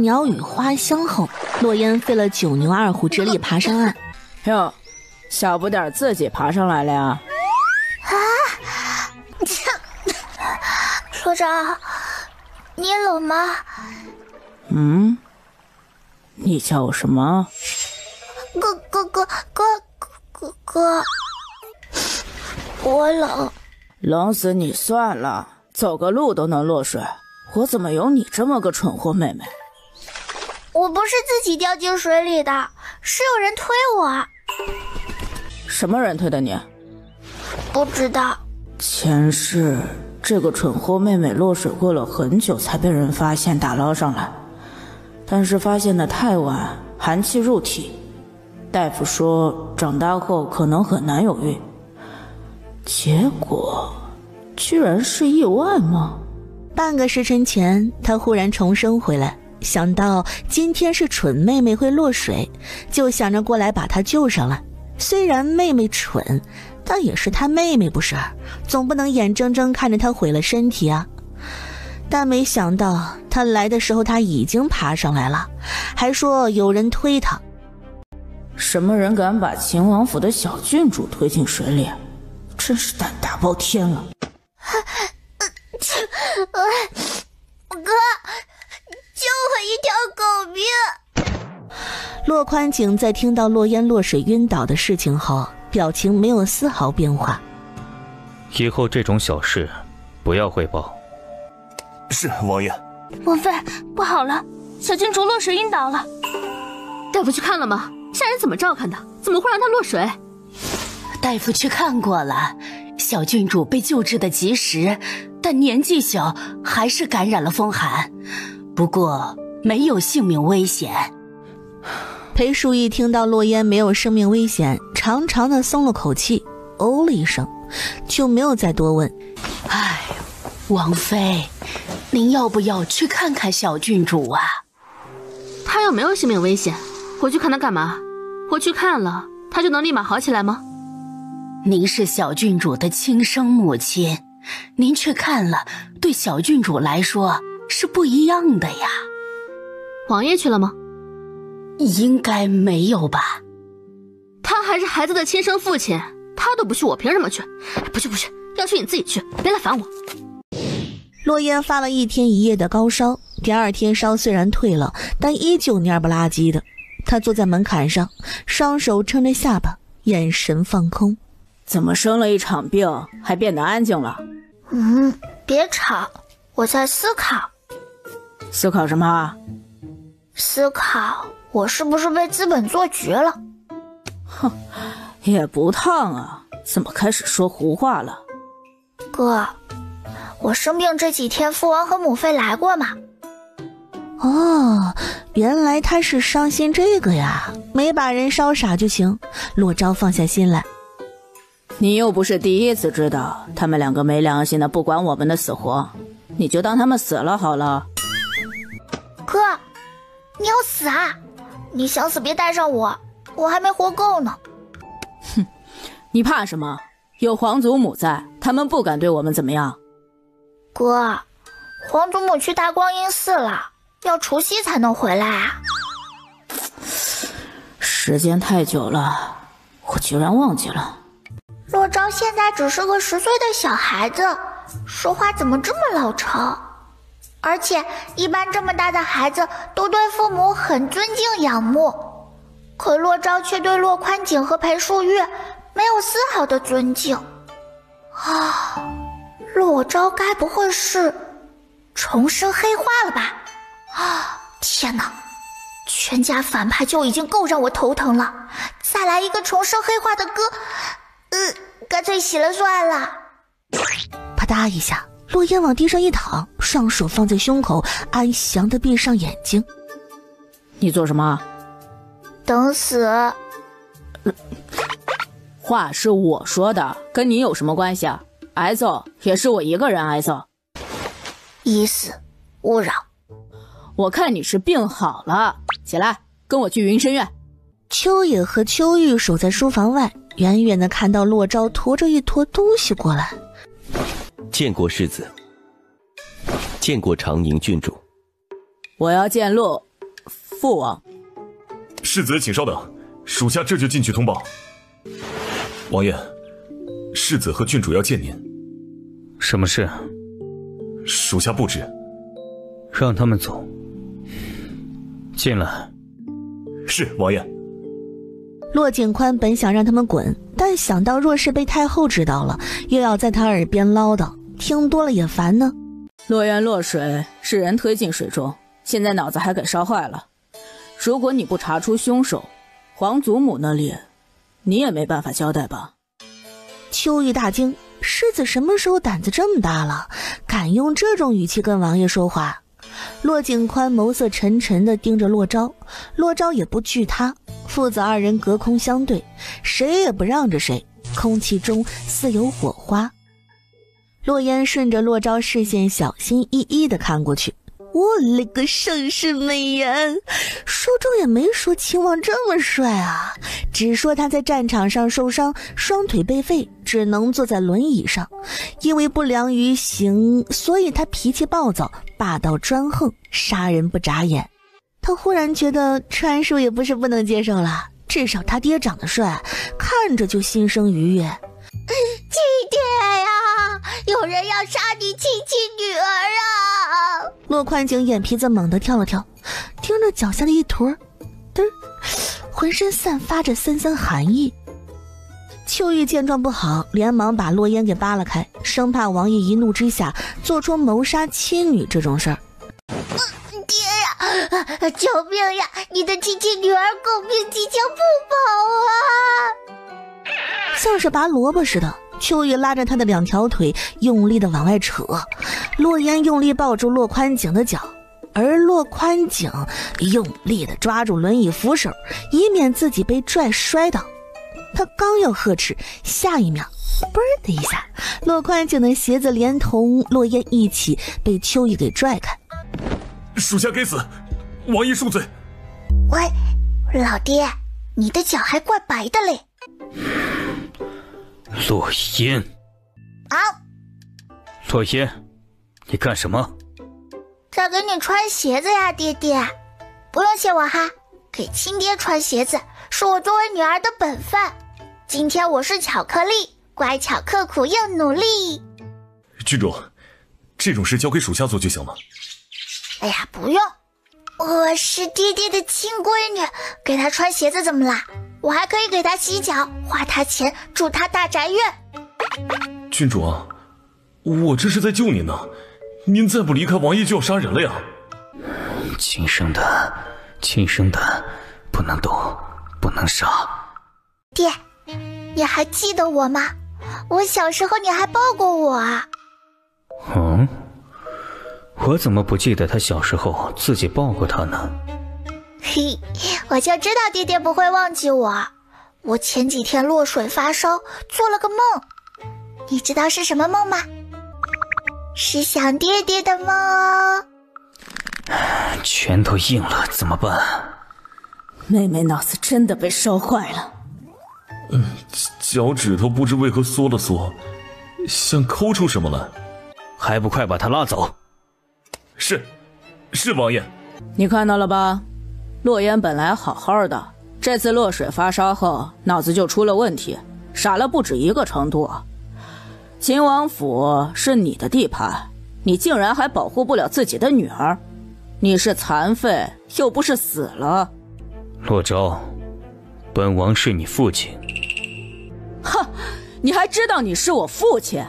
鸟语花香后，洛烟费了9牛2虎之力爬上岸。哟，小不点自己爬上来了呀？罗昭，你冷吗？你叫我什么？哥，我冷。冷死你算了，走个路都能落水，我怎么有你这么个蠢货妹妹？我不是自己掉进水里的，是有人推我。什么人推的你？不知道。前世这个蠢货妹妹落水过了很久才被人发现打捞上来，但是发现的太晚，寒气入体，大夫说长大后可能很难有孕，结果居然是意外吗？半个时辰前，他忽然重生回来，想到今天是蠢妹妹会落水，就想着过来把她救上来。虽然妹妹蠢，但也是她妹妹不是，总不能眼睁睁看着她毁了身体啊。但没想到她来的时候，她已经爬上来了，还说有人推她。什么人敢把秦王府的小郡主推进水里？真是胆大包天了！哥，救我一条狗命！洛宽景在听到洛烟落水晕倒的事情后，表情没有丝毫变化。以后这种小事不要汇报。是，王爷。王妃，不好了，小郡主落水晕倒了。大夫去看了吗？下人怎么照看的？怎么会让她落水？大夫去看过了，小郡主被救治的及时，但年纪小，还是感染了风寒，不过没有性命危险。裴淑仪听到洛烟没有生命危险，长长的松了口气，哦了一声，就没有再多问。哎，王妃，您要不要去看看小郡主啊？她又没有性命危险，我去看她干嘛？我去看了，她就能立马好起来吗？您是小郡主的亲生母亲，您去看了，对小郡主来说是不一样的呀。王爷去了吗？应该没有吧。他还是孩子的亲生父亲，他都不去，我凭什么去？不去，要去你自己去，别来烦我。洛烟发了1天1夜的高烧，第2天烧虽然退了，但依旧蔫不拉几的。他坐在门槛上，双手撑着下巴，眼神放空。怎么生了一场病还变得安静了？别吵，我在思考。思考什么？思考我是不是被资本做局了？哼，也不烫啊，怎么开始说胡话了？哥，我生病这几天父王和母妃来过嘛？哦，原来他是伤心这个呀，没把人烧傻就行。洛昭放下心来。你又不是第一次知道他们2个没良心的不管我们的死活，你就当他们死了好了。哥，你要死啊？你想死别带上我，我还没活够呢。哼，你怕什么？有皇祖母在，他们不敢对我们怎么样。哥，皇祖母去大观音寺了，要除夕才能回来啊。时间太久了，我居然忘记了。洛昭现在只是个10岁的小孩子，说话怎么这么老成？而且一般这么大的孩子都对父母很尊敬仰慕，可洛昭却对洛宽景和裴淑玉没有丝毫的尊敬。洛昭该不会是重生黑化了吧？天哪，全家反派就已经够让我头疼了，再来一个重生黑化的哥，干脆洗了算了。啪嗒一下，洛烟往地上一躺，双手放在胸口，安详地闭上眼睛。你做什么？等死。话是我说的，跟你有什么关系啊？挨揍也是我一个人挨揍。已死勿扰。我看你是病好了，起来跟我去云深院。秋野和秋玉守在书房外，远远地看到洛昭驮着一坨东西过来。见过世子，见过长宁郡主。我要见父王。世子请稍等，属下这就进去通报。王爷，世子和郡主要见您。什么事？属下不知。让他们走。进来。是，王爷。骆景宽本想让他们滚，但想到若是被太后知道了，又要在他耳边唠叨，听多了也烦呢。落烟落水是人推进水中，现在脑子还给烧坏了。如果你不查出凶手，皇祖母那里你也没办法交代吧？秋玉大惊，世子什么时候胆子这么大了，敢用这种语气跟王爷说话？骆景宽眸色沉沉地盯着骆昭，骆昭也不惧他，父子二人隔空相对，谁也不让着谁，空气中似有火花。洛烟顺着骆昭视线小心翼翼地看过去，我勒个盛世美颜，书中也没说秦王这么帅啊，只说他在战场上受伤，双腿被废，只能坐在轮椅上，因为不良于行，所以他脾气暴躁，霸道专横，杀人不眨眼。他忽然觉得川叔也不是不能接受了，至少他爹长得帅，看着就心生愉悦。亲爹呀，有人要杀你亲亲女儿啊！骆宽景眼皮子猛地跳了跳，听着脚下的一坨嘚儿，浑身散发着森森寒意。秋玉见状不好，连忙把洛烟给扒了开，生怕王爷一怒之下做出谋杀妻女这种事儿。爹呀，救命呀！你的亲亲女儿狗命即将不保啊！像是拔萝卜似的，秋玉拉着他的两条腿用力的往外扯，洛烟用力抱住骆宽景的脚，而骆宽景用力的抓住轮椅扶手，以免自己被拽摔倒。他刚要呵斥，下一秒嘣的一下，骆宽景的鞋子连同洛烟一起被秋玉给拽开。属下该死，王爷恕罪。喂，老爹，你的脚还怪白的嘞。洛烟，啊！洛烟，你干什么？在给你穿鞋子呀，爹爹。不用谢我哈，给亲爹穿鞋子是我作为女儿的本分。今天我是巧克力，乖巧刻苦又努力。郡主，这种事交给属下做就行了。哎呀，不用，我是爹爹的亲闺女，给他穿鞋子怎么啦？我还可以给他洗脚，花他钱，住他大宅院。郡主啊，我这是在救您呢，您再不离开，王爷就要杀人了呀。亲生的，不能动，不能杀。爹，你还记得我吗？我小时候你还抱过我啊。嗯，我怎么不记得他小时候自己抱过他呢？嘿，我就知道爹爹不会忘记我。我前几天落水发烧，做了个梦。你知道是什么梦吗？是想爹爹的梦哦。拳头硬了怎么办？妹妹脑子真的被烧坏了。脚趾头不知为何缩了缩，像抠出什么来。还不快把他拉走！是王爷。你看到了吧？洛烟本来好好的，这次落水发烧后脑子就出了问题，傻了不止一个程度。秦王府是你的地盘，你竟然还保护不了自己的女儿，你是残废又不是死了。骆昭，本王是你父亲。哼，你还知道你是我父亲？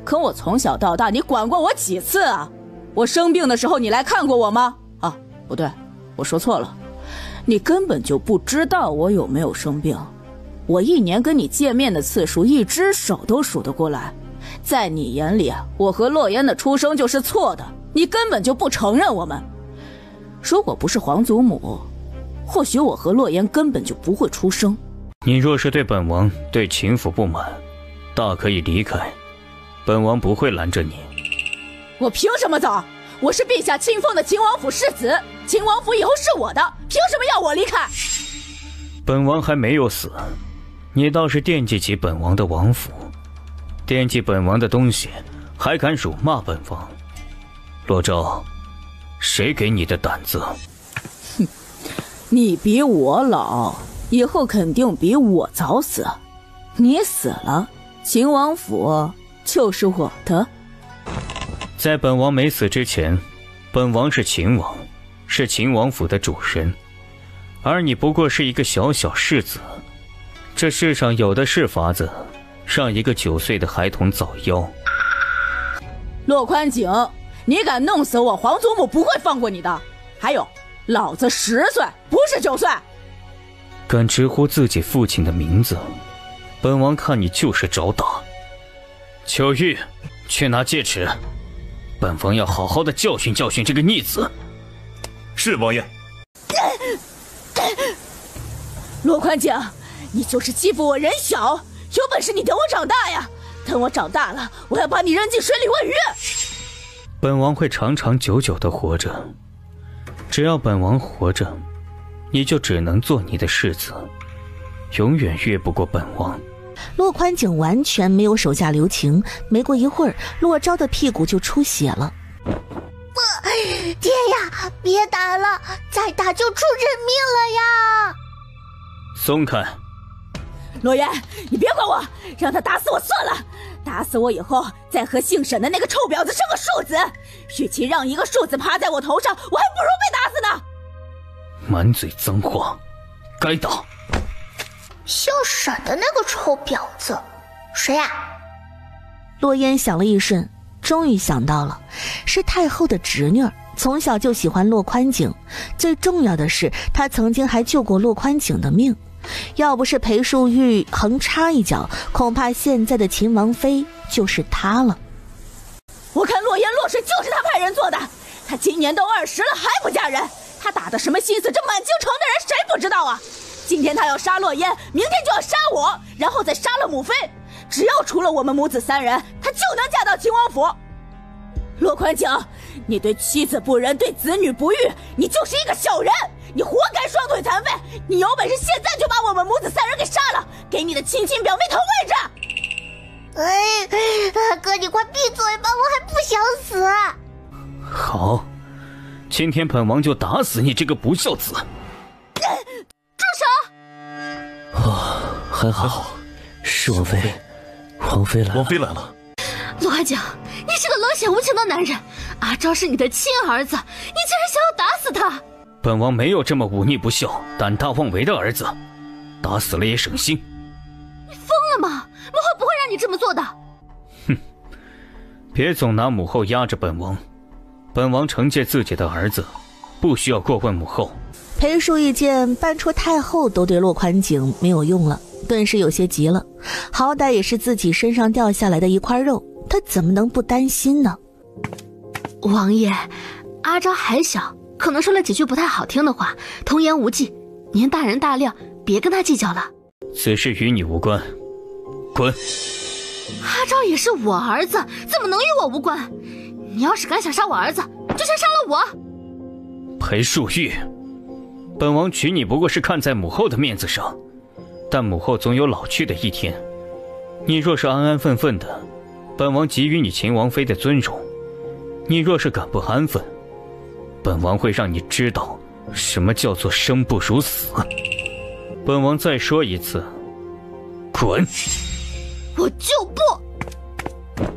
可我从小到大你管过我几次啊？我生病的时候你来看过我吗？啊，不对，我说错了，你根本就不知道我有没有生病。我一年跟你见面的次数一只手都数得过来，在你眼里我和洛烟的出生就是错的，你根本就不承认我们。如果不是皇祖母，或许我和洛烟根本就不会出生。你若是对本王对秦府不满，大可以离开，本王不会拦着你。我凭什么走？我是陛下亲封的秦王府世子，秦王府以后是我的，凭什么要我离开？本王还没有死，你倒是惦记起本王的王府，惦记本王的东西，还敢辱骂本王。骆昭，谁给你的胆子？哼，你比我老，以后肯定比我早死。你死了，秦王府就是我的。在本王没死之前，本王是秦王，是秦王府的主人，而你不过是一个小小世子。这世上有的是法子，让一个9岁的孩童早夭。洛宽景，你敢弄死我，皇祖母不会放过你的。还有，老子10岁，不是9岁。敢直呼自己父亲的名字，本王看你就是找打。秋玉，去拿戒尺，本王要好好的教训教训这个逆子。是王爷。洛宽景，你就是欺负我人小，有本事你等我长大呀！等我长大了，我要把你扔进水里喂鱼。本王会长长久久的活着，只要本王活着，你就只能做你的世子，永远越不过本王。洛宽景完全没有手下留情，没过一会儿，洛昭的屁股就出血了。爹呀，别打了，再打就出人命了呀！松开！洛言，你别管我，让他打死我算了。打死我以后，再和姓沈的那个臭婊子生个庶子。与其让一个庶子趴在我头上，我还不如被打死呢。满嘴脏话，该打。姓沈的那个臭婊子，谁呀？洛烟想了一瞬，终于想到了，是太后的侄女儿，从小就喜欢洛宽景。最重要的是，她曾经还救过洛宽景的命。要不是裴淑玉横插一脚，恐怕现在的秦王妃就是她了。我看落烟落水就是他派人做的，他今年都20了还不嫁人，他打的什么心思，这满京城的人谁不知道啊？今天他要杀落烟，明天就要杀我，然后再杀了母妃，只要除了我们母子3人，他就能嫁到秦王府。洛宽景，你对妻子不仁，对子女不育，你就是一个小人，你活该双腿残废！你有本事现在就把我们母子3人给杀了，给你的亲表妹腾位置！哥，你快闭嘴吧，我还不想死。好，今天本王就打死你这个不孝子！住手！还好，是王妃，王妃来了。王妃来了。洛宽景，你是个冷血无情的男人，阿昭是你的亲儿子，你竟然想要打死他！本王没有这么忤逆不孝、胆大妄为的儿子，打死了也省心。你疯了吗？母后不会让你这么做的。哼，别总拿母后压着本王，本王惩戒自己的儿子，不需要过问母后。裴淑一见搬出太后都对洛宽景没有用了，顿时有些急了。好歹也是自己身上掉下来的一块肉，他怎么能不担心呢？王爷，阿昭还小，可能说了几句不太好听的话，童言无忌，您大人大量，别跟他计较了。此事与你无关，滚！阿昭也是我儿子，怎么能与我无关？你要是敢想杀我儿子，就先杀了我。裴淑玉，本王娶你不过是看在母后的面子上，但母后总有老去的一天。你若是安安分分的，本王给予你秦王妃的尊荣；你若是敢不安分，本王会让你知道什么叫做生不如死。本王再说一次，滚！我就不。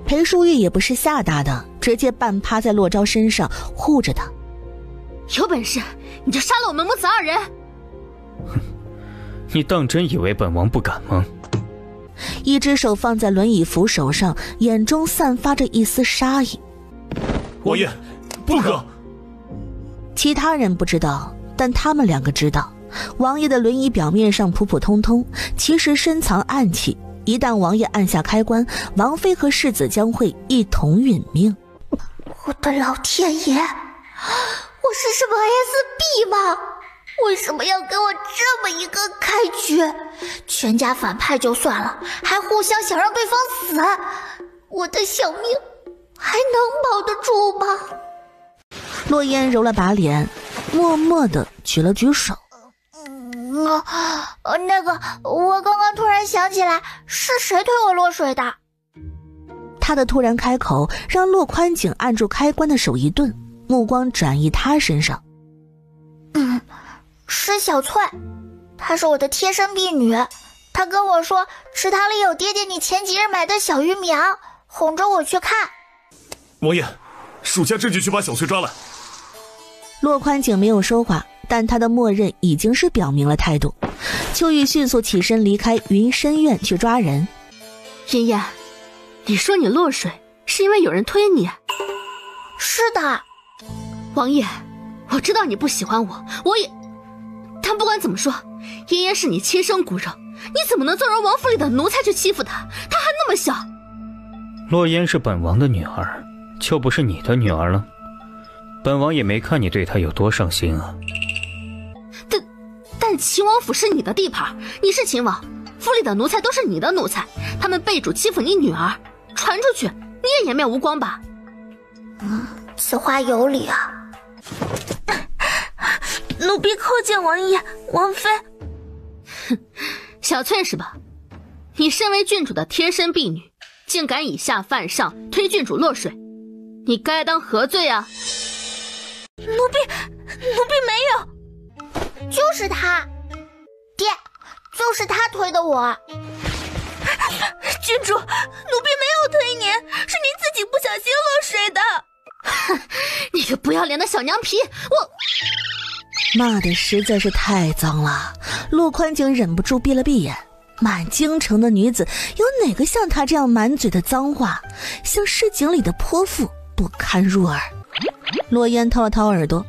裴淑玉也不是吓大的，直接半趴在洛昭身上护着他。有本事你就杀了我们母子2人！哼，你当真以为本王不敢吗？一只手放在轮椅扶手上，眼中散发着一丝杀意。王爷，不可！其他人不知道，但他们2个知道，王爷的轮椅表面上普普通通，其实深藏暗器。一旦王爷按下开关，王妃和世子将会一同殒命。我的老天爷，我是什么 SB 吗？为什么要给我这么一个开局？全家反派就算了，还互相想让对方死，我的小命还能保得住吗？洛烟揉了把脸，默默地举了举手。那个，我刚刚突然想起来，是谁推我落水的？他的突然开口让洛宽景按住开关的手一顿。目光转移他身上。是小翠，她是我的贴身婢女。她跟我说池塘里有爹爹你前几日买的小鱼苗，哄着我去看。王爷，属下这就去把小翠抓来。骆宽景没有说话，但他的默认已经是表明了态度。秋玉迅速起身离开云深院去抓人。妍妍，你说你落水是因为有人推你？是的。王爷，我知道你不喜欢我也，但不管怎么说，妍妍是你亲生骨肉，你怎么能纵容王府里的奴才去欺负她？她还那么小。洛嫣是本王的女儿，就不是你的女儿了。本王也没看你对她有多上心啊。但秦王府是你的地盘，你是秦王，府里的奴才都是你的奴才，他们被主欺负你女儿，传出去你也颜面无光吧？此话有理啊。奴婢叩见王爷王妃。哼，小翠是吧？你身为郡主的贴身婢女，竟敢以下犯上，推郡主落水，你该当何罪啊？奴婢没有。就是他，爹，就是他推的我。郡主，奴婢没有推您，是您自己不小心落水的。哼，你个不要脸的小娘皮！骂的实在是太脏了，骆宽景忍不住闭了闭眼。满京城的女子，有哪个像她这样满嘴的脏话，像市井里的泼妇，不堪入耳。洛嫣掏了掏耳朵，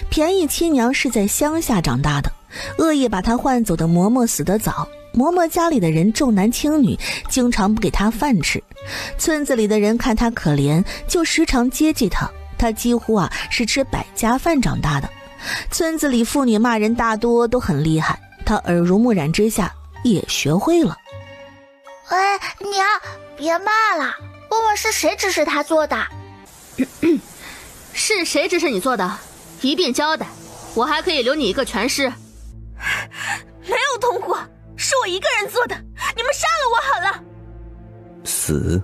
便宜亲娘是在乡下长大的，恶意把她换走的嬷嬷死得早，嬷嬷家里的人重男轻女，经常不给她饭吃，村子里的人看她可怜，就时常接济她，她几乎是吃百家饭长大的。村子里妇女骂人大多都很厉害，她耳濡目染之下也学会了。娘，别骂了，问问是谁指使他做的。是谁指使你做的？一并交代，我还可以留你一个全尸。没有同伙，是我一个人做的，你们杀了我好了。死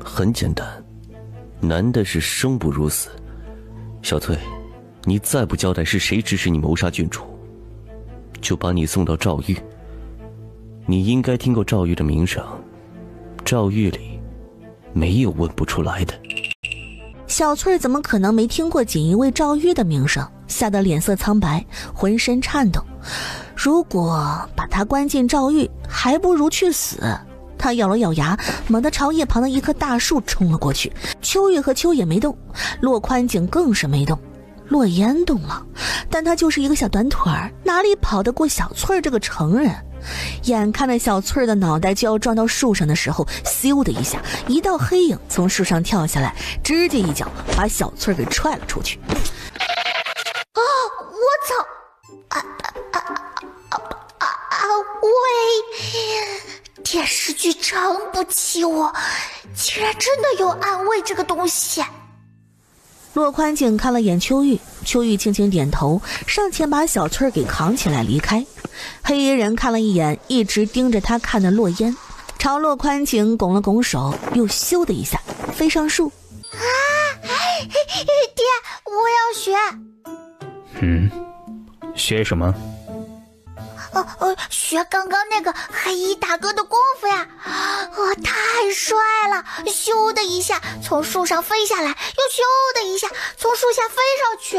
很简单，难的是生不如死。小翠，你再不交代是谁指使你谋杀郡主，就把你送到诏狱。你应该听过诏狱的名声，诏狱里没有问不出来的。小翠怎么可能没听过锦衣卫诏狱的名声，吓得脸色苍白，浑身颤抖。如果把她关进诏狱，还不如去死。她咬了咬牙，猛地朝一旁的一棵大树冲了过去。秋玉和秋野没动，骆宽景更是没动。洛嫣动了，但她就是一个小短腿儿，哪里跑得过小翠这个成人？眼看着小翠的脑袋就要撞到树上的时候，咻的一下，一道黑影从树上跳下来，直接一脚把小翠给踹了出去。我操！喂！电视剧撑不起我，竟然真的有安慰这个东西。骆宽景看了眼秋玉，秋玉轻轻点头，上前把小翠给扛起来离开。黑衣人看了一眼一直盯着他看的洛嫣，朝骆宽景拱了拱手，又咻的一下飞上树。爹，我要学。学什么？学刚刚那个黑衣大哥的功夫呀！太帅了！咻的一下从树上飞下来，又咻的一下从树下飞上去。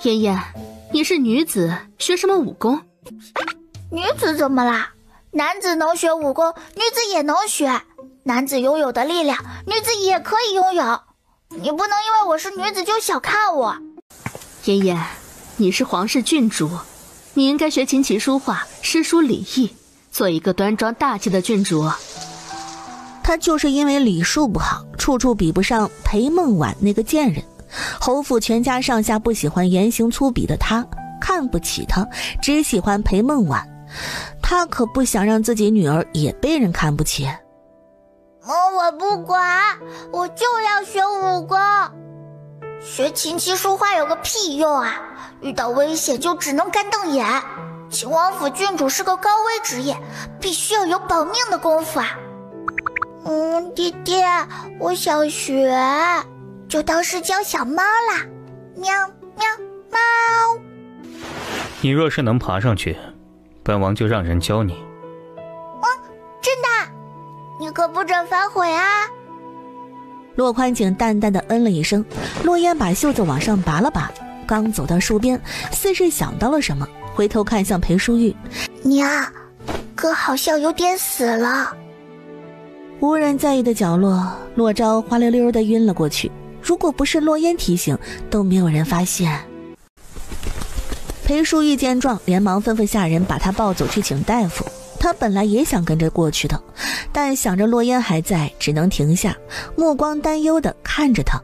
妍妍，你是女子，学什么武功？女子怎么啦？男子能学武功，女子也能学。男子拥有的力量，女子也可以拥有。你不能因为我是女子就小看我。妍妍，你是皇室郡主，你应该学琴棋书画、诗书礼义，做一个端庄大气的郡主。他就是因为礼数不好，处处比不上裴梦婉那个贱人。侯府全家上下不喜欢言行粗鄙的他，看不起他，只喜欢裴梦婉。他可不想让自己女儿也被人看不起。我不管，我就要学武功。学琴棋书画有个屁用啊！遇到危险就只能干瞪眼。秦王府郡主是个高危职业，必须要有保命的功夫啊。爹，我想学。就当是教小猫啦。喵喵猫。你若是能爬上去，本王就让人教你。真的？你可不准反悔啊！骆宽景淡淡的嗯了一声，落烟把袖子往上拔了拔，刚走到树边，似是想到了什么，回头看向裴淑玉：“娘，哥好像有点死了。”无人在意的角落，骆昭滑溜溜地晕了过去。如果不是落烟提醒，都没有人发现。裴淑玉见状，连忙吩咐下人把他抱走去请大夫。他本来也想跟着过去的，但想着落烟还在，只能停下，目光担忧地看着他。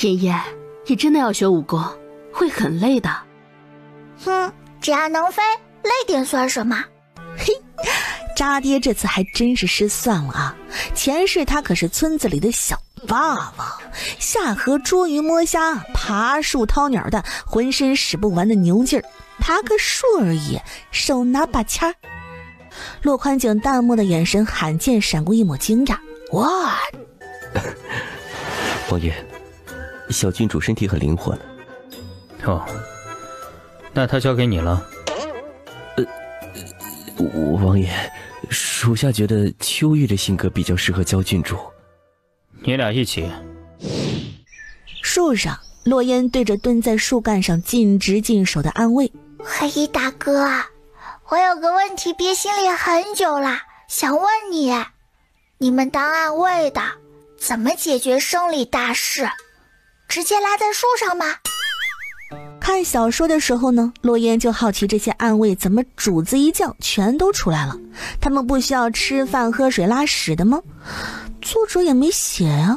妍妍，你真的要学武功，会很累的。哼，只要能飞，累点算什么？嘿，渣爹这次还真是失算了啊！前世他可是村子里的小霸王，下河捉鱼摸虾，爬树掏鸟的，浑身使不完的牛劲儿。爬个树而已，手拿把掐。骆宽景淡漠的眼神罕见闪过一抹惊讶。哇！王爷，小郡主身体很灵活呢。哦，那他交给你了。王爷，属下觉得秋玉的性格比较适合教郡主。你俩一起。树上，落烟对着蹲在树干上尽职尽守的暗卫：“黑衣大哥啊，我有个问题憋心里很久了，想问你，你们当暗卫的怎么解决生理大事？直接拉在树上吗？”看小说的时候呢，落烟就好奇这些暗卫怎么主子一叫全都出来了。他们不需要吃饭喝水拉屎的吗？作者也没写呀。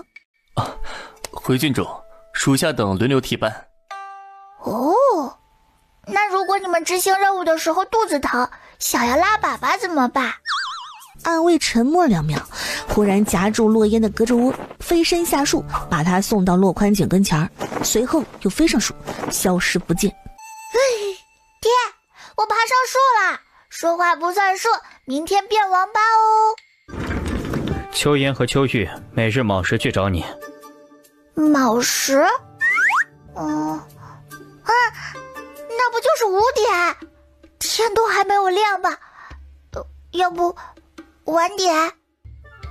回郡主，属下等轮流替班。哦，那如果你们执行任务的时候肚子疼，想要拉粑粑怎么办？暗卫沉默2秒，忽然夹住落烟的胳肢窝，飞身下树，把他送到骆宽景跟前儿，随后又飞上树，消失不见。爹，我爬上树了，说话不算数，明天变王八哦。秋妍和秋玉每日卯时去找你。卯时？那不就是5点？天都还没有亮吧？要不晚点？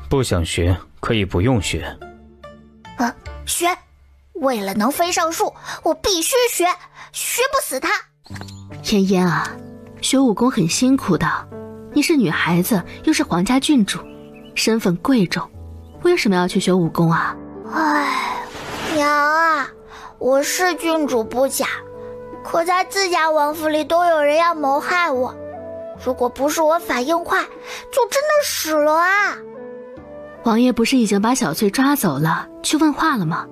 不想学可以不用学。学，为了能飞上树，我必须学，学不死他。妍妍啊，学武功很辛苦的，你是女孩子，又是皇家郡主，身份贵重，为什么要去学武功啊？哎，娘啊，我是郡主不假，可在自家王府里都有人要谋害我，如果不是我反应快，就真的死了啊！王爷不是已经把小翠抓走了，去问话了吗？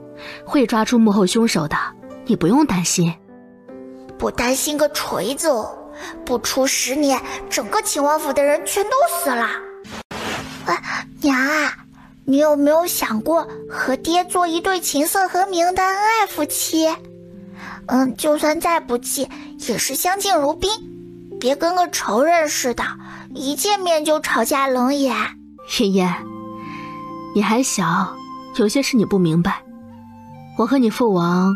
会抓住幕后凶手的，你不用担心。不担心个锤子哦！不出10年，整个秦王府的人全都死了。娘啊，你有没有想过和爹做一对琴瑟和鸣的恩爱夫妻？就算再不济，也是相敬如宾，别跟个仇人似的，一见面就吵架冷眼。妍妍，你还小，有些事你不明白。我和你父王，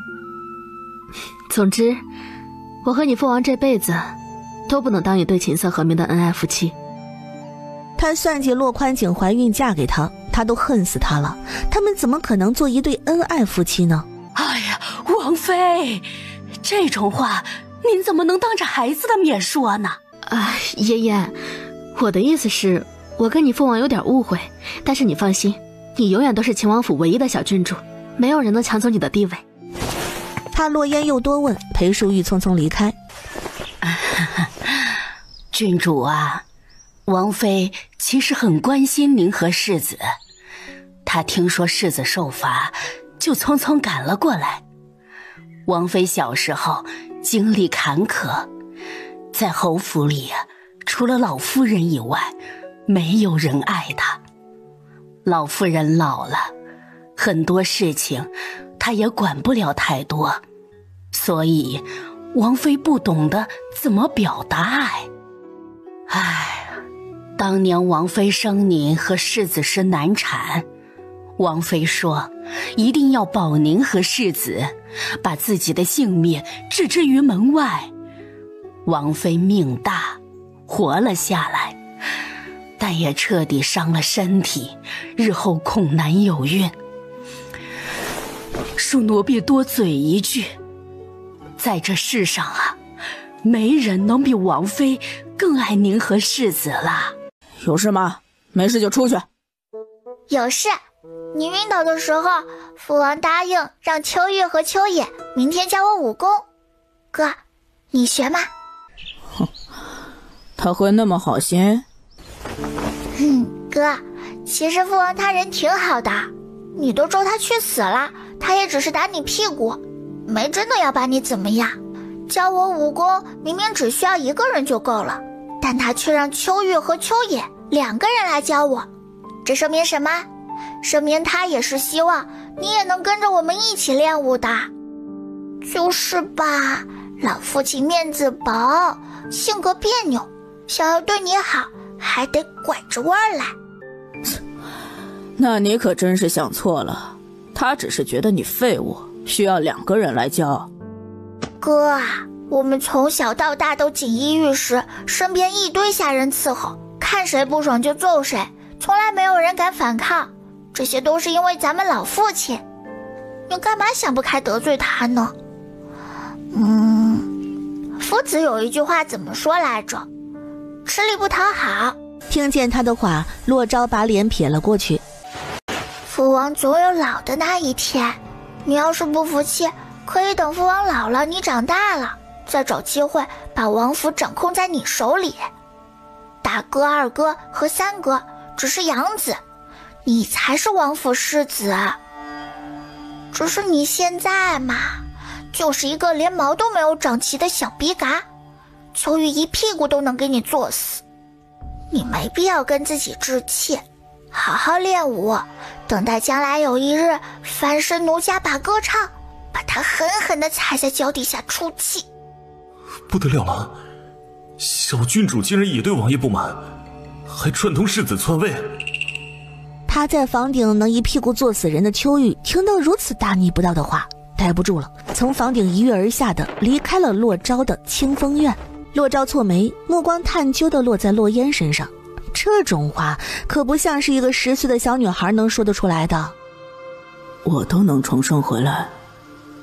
总之，我和你父王这辈子都不能当一对琴瑟和鸣的恩爱夫妻。他算计骆宽景怀孕嫁给他，他都恨死他了。他们怎么可能做一对恩爱夫妻呢？哎呀，王妃，这种话您怎么能当着孩子的面说呢？妍妍，我的意思是，我跟你父王有点误会，但是你放心，你永远都是秦王府唯一的小郡主，没有人能抢走你的地位。怕落烟又多问，裴淑玉匆匆离开。郡主啊，王妃其实很关心您和世子，她听说世子受罚，就匆匆赶了过来。王妃小时候经历坎坷，在侯府里除了老夫人以外，没有人爱她。老夫人老了，很多事情她也管不了太多，所以王妃不懂得怎么表达爱。当年王妃生您和世子时难产，王妃说一定要保您和世子，把自己的性命置之于门外。王妃命大，活了下来，但也彻底伤了身体，日后恐难有孕。恕奴婢多嘴一句，在这世上啊，没人能比王妃更爱您和世子了。有事吗？没事就出去。有事。你晕倒的时候，父王答应让秋玉和秋野明天教我武功。哥，你学吗？哼，他会那么好心？哥，其实父王他人挺好的，你都咒他去死了，他也只是打你屁股，没真的要把你怎么样。教我武功明明只需要一个人就够了，但他却让秋玉和秋野2个人来教我，这说明什么？说明他也是希望你也能跟着我们一起练武的。就是吧，老父亲面子薄，性格别扭，想要对你好还得拐着弯来。那你可真是想错了，他只是觉得你废物，需要2个人来教。哥啊，我们从小到大都锦衣玉食，身边一堆下人伺候，看谁不爽就揍谁，从来没有人敢反抗，这些都是因为咱们老父亲。你干嘛想不开得罪他呢？夫子有一句话怎么说来着？吃力不讨好。听见他的话，洛昭把脸撇了过去。父王总有老的那一天，你要是不服气，可以等父王老了，你长大了，再找机会把王府掌控在你手里。大哥、2哥和3哥只是养子，你才是王府世子。只是你现在嘛，就是一个连毛都没有长齐的小逼嘎，秋玉一屁股都能给你坐死。你没必要跟自己置气，好好练武，等待将来有一日翻身奴家把歌唱，把他狠狠地踩在脚底下出气。不得了了，小郡主竟然也对王爷不满，还串通世子篡位。他在房顶能一屁股坐死人的秋玉听到如此大逆不道的话，待不住了，从房顶一跃而下的离开了洛昭的清风院。洛昭蹙眉，目光探究地落在洛烟身上，这种话可不像是一个10岁的小女孩能说得出来的。我都能重生回来，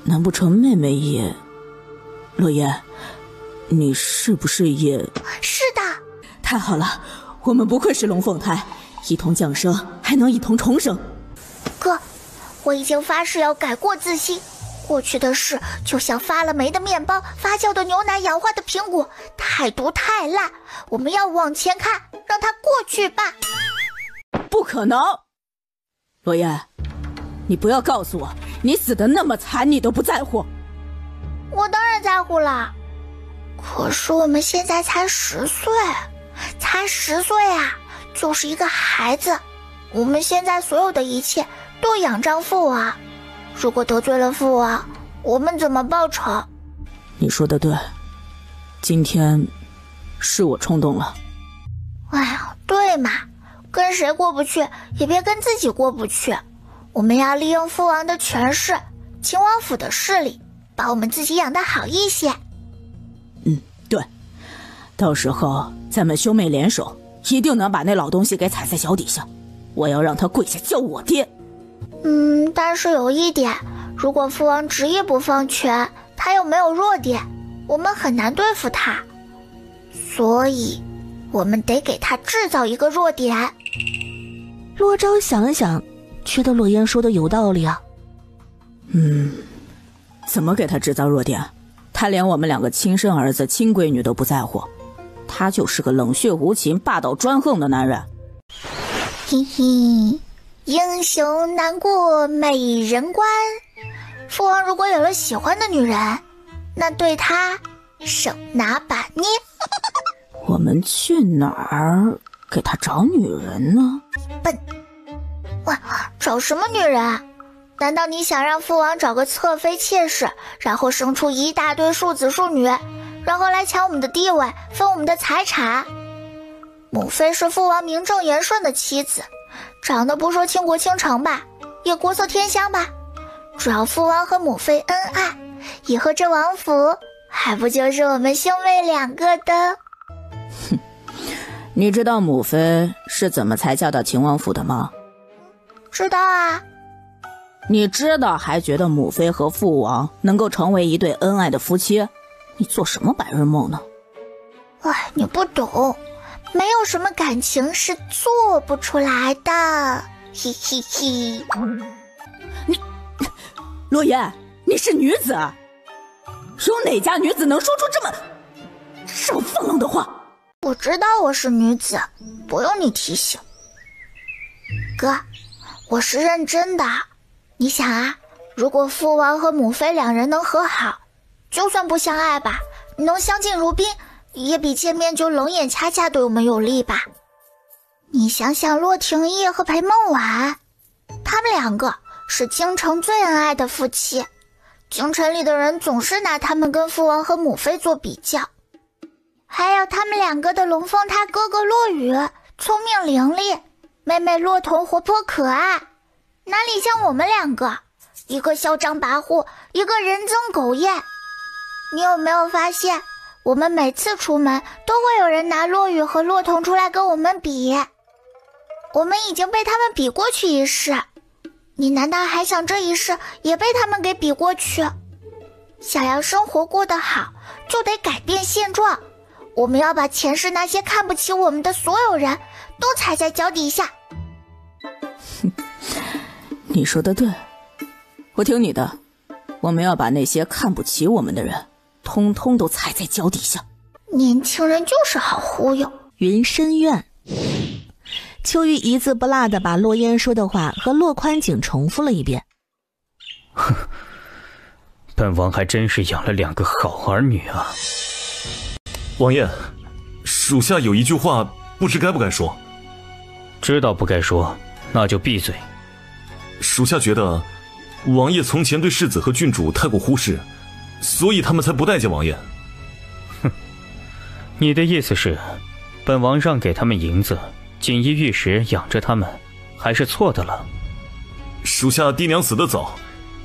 难不成妹妹也……洛烟，你是不是也……是的。太好了，我们不愧是龙凤胎，一同降生，还能一同重生。哥，我已经发誓要改过自新，过去的事就像发了霉的面包，发酵的牛奶，氧化的苹果，太毒太辣，我们要往前看，让它过去吧。不可能！罗烟，你不要告诉我你死得那么惨你都不在乎。我当然在乎了，可是我们现在才10岁，才10岁啊，就是一个孩子，我们现在所有的一切都仰仗父王，如果得罪了父王，我们怎么报仇？你说的对，今天是我冲动了。哎呀，对嘛，跟谁过不去也别跟自己过不去，我们要利用父王的权势，秦王府的势力，把我们自己养得好一些。对，到时候咱们兄妹联手，一定能把那老东西给踩在脚底下，我要让他跪下叫我爹。但是有一点，如果父王执意不放权，他又没有弱点，我们很难对付他，所以我们得给他制造一个弱点。洛昭想了想，觉得洛烟说的有道理啊。怎么给他制造弱点？他连我们2个亲生儿子亲闺女都不在乎，他就是个冷血无情霸道专横的男人。嘿嘿，英雄难过美人关，父王如果有了喜欢的女人，那对他手拿把捏。我们去哪儿给他找女人呢？笨！哇，找什么女人？难道你想让父王找个侧妃妾室，然后生出一大堆庶子庶女，然后来抢我们的地位，分我们的财产？母妃是父王名正言顺的妻子，长得不说倾国倾城吧，也国色天香吧。只要父王和母妃恩爱，以后这王府还不就是我们兄妹两个的？哼，你知道母妃是怎么才嫁到秦王府的吗？知道啊。你知道还觉得母妃和父王能够成为一对恩爱的夫妻？你做什么白日梦呢？哎，你不懂，没有什么感情是做不出来的，嘿嘿嘿。你，洛言，你是女子，有哪家女子能说出这么放浪的话？我知道我是女子，不用你提醒。哥，我是认真的。你想啊，如果父王和母妃两人能和好，就算不相爱吧，能相敬如宾，也比见面就冷眼掐架对我们有利吧。你想想洛廷义和裴梦婉，他们两个是京城最恩爱的夫妻，京城里的人总是拿他们跟父王和母妃做比较。还有他们两个的龙凤他哥哥洛宇聪明伶俐，妹妹洛彤活泼可爱，哪里像我们两个，一个嚣张跋扈，一个人憎狗厌。你有没有发现，我们每次出门都会有人拿洛宇和洛彤出来跟我们比？我们已经被他们比过去一世，你难道还想这一世也被他们给比过去？想要生活过得好，就得改变现状。我们要把前世那些看不起我们的所有人都踩在脚底下。你说的对，我听你的。我们要把那些看不起我们的人通通都踩在脚底下。年轻人就是好忽悠。云深院，秋玉一字不落地把洛烟说的话和洛宽景重复了一遍。哼，本王还真是养了2个好儿女啊。王爷，属下有一句话不知该不该说。知道不该说，那就闭嘴。属下觉得王爷从前对世子和郡主太过忽视，所以他们才不待见王爷。哼，你的意思是本王让给他们银子，锦衣玉食养着他们，还是错的了？属下爹娘死得早，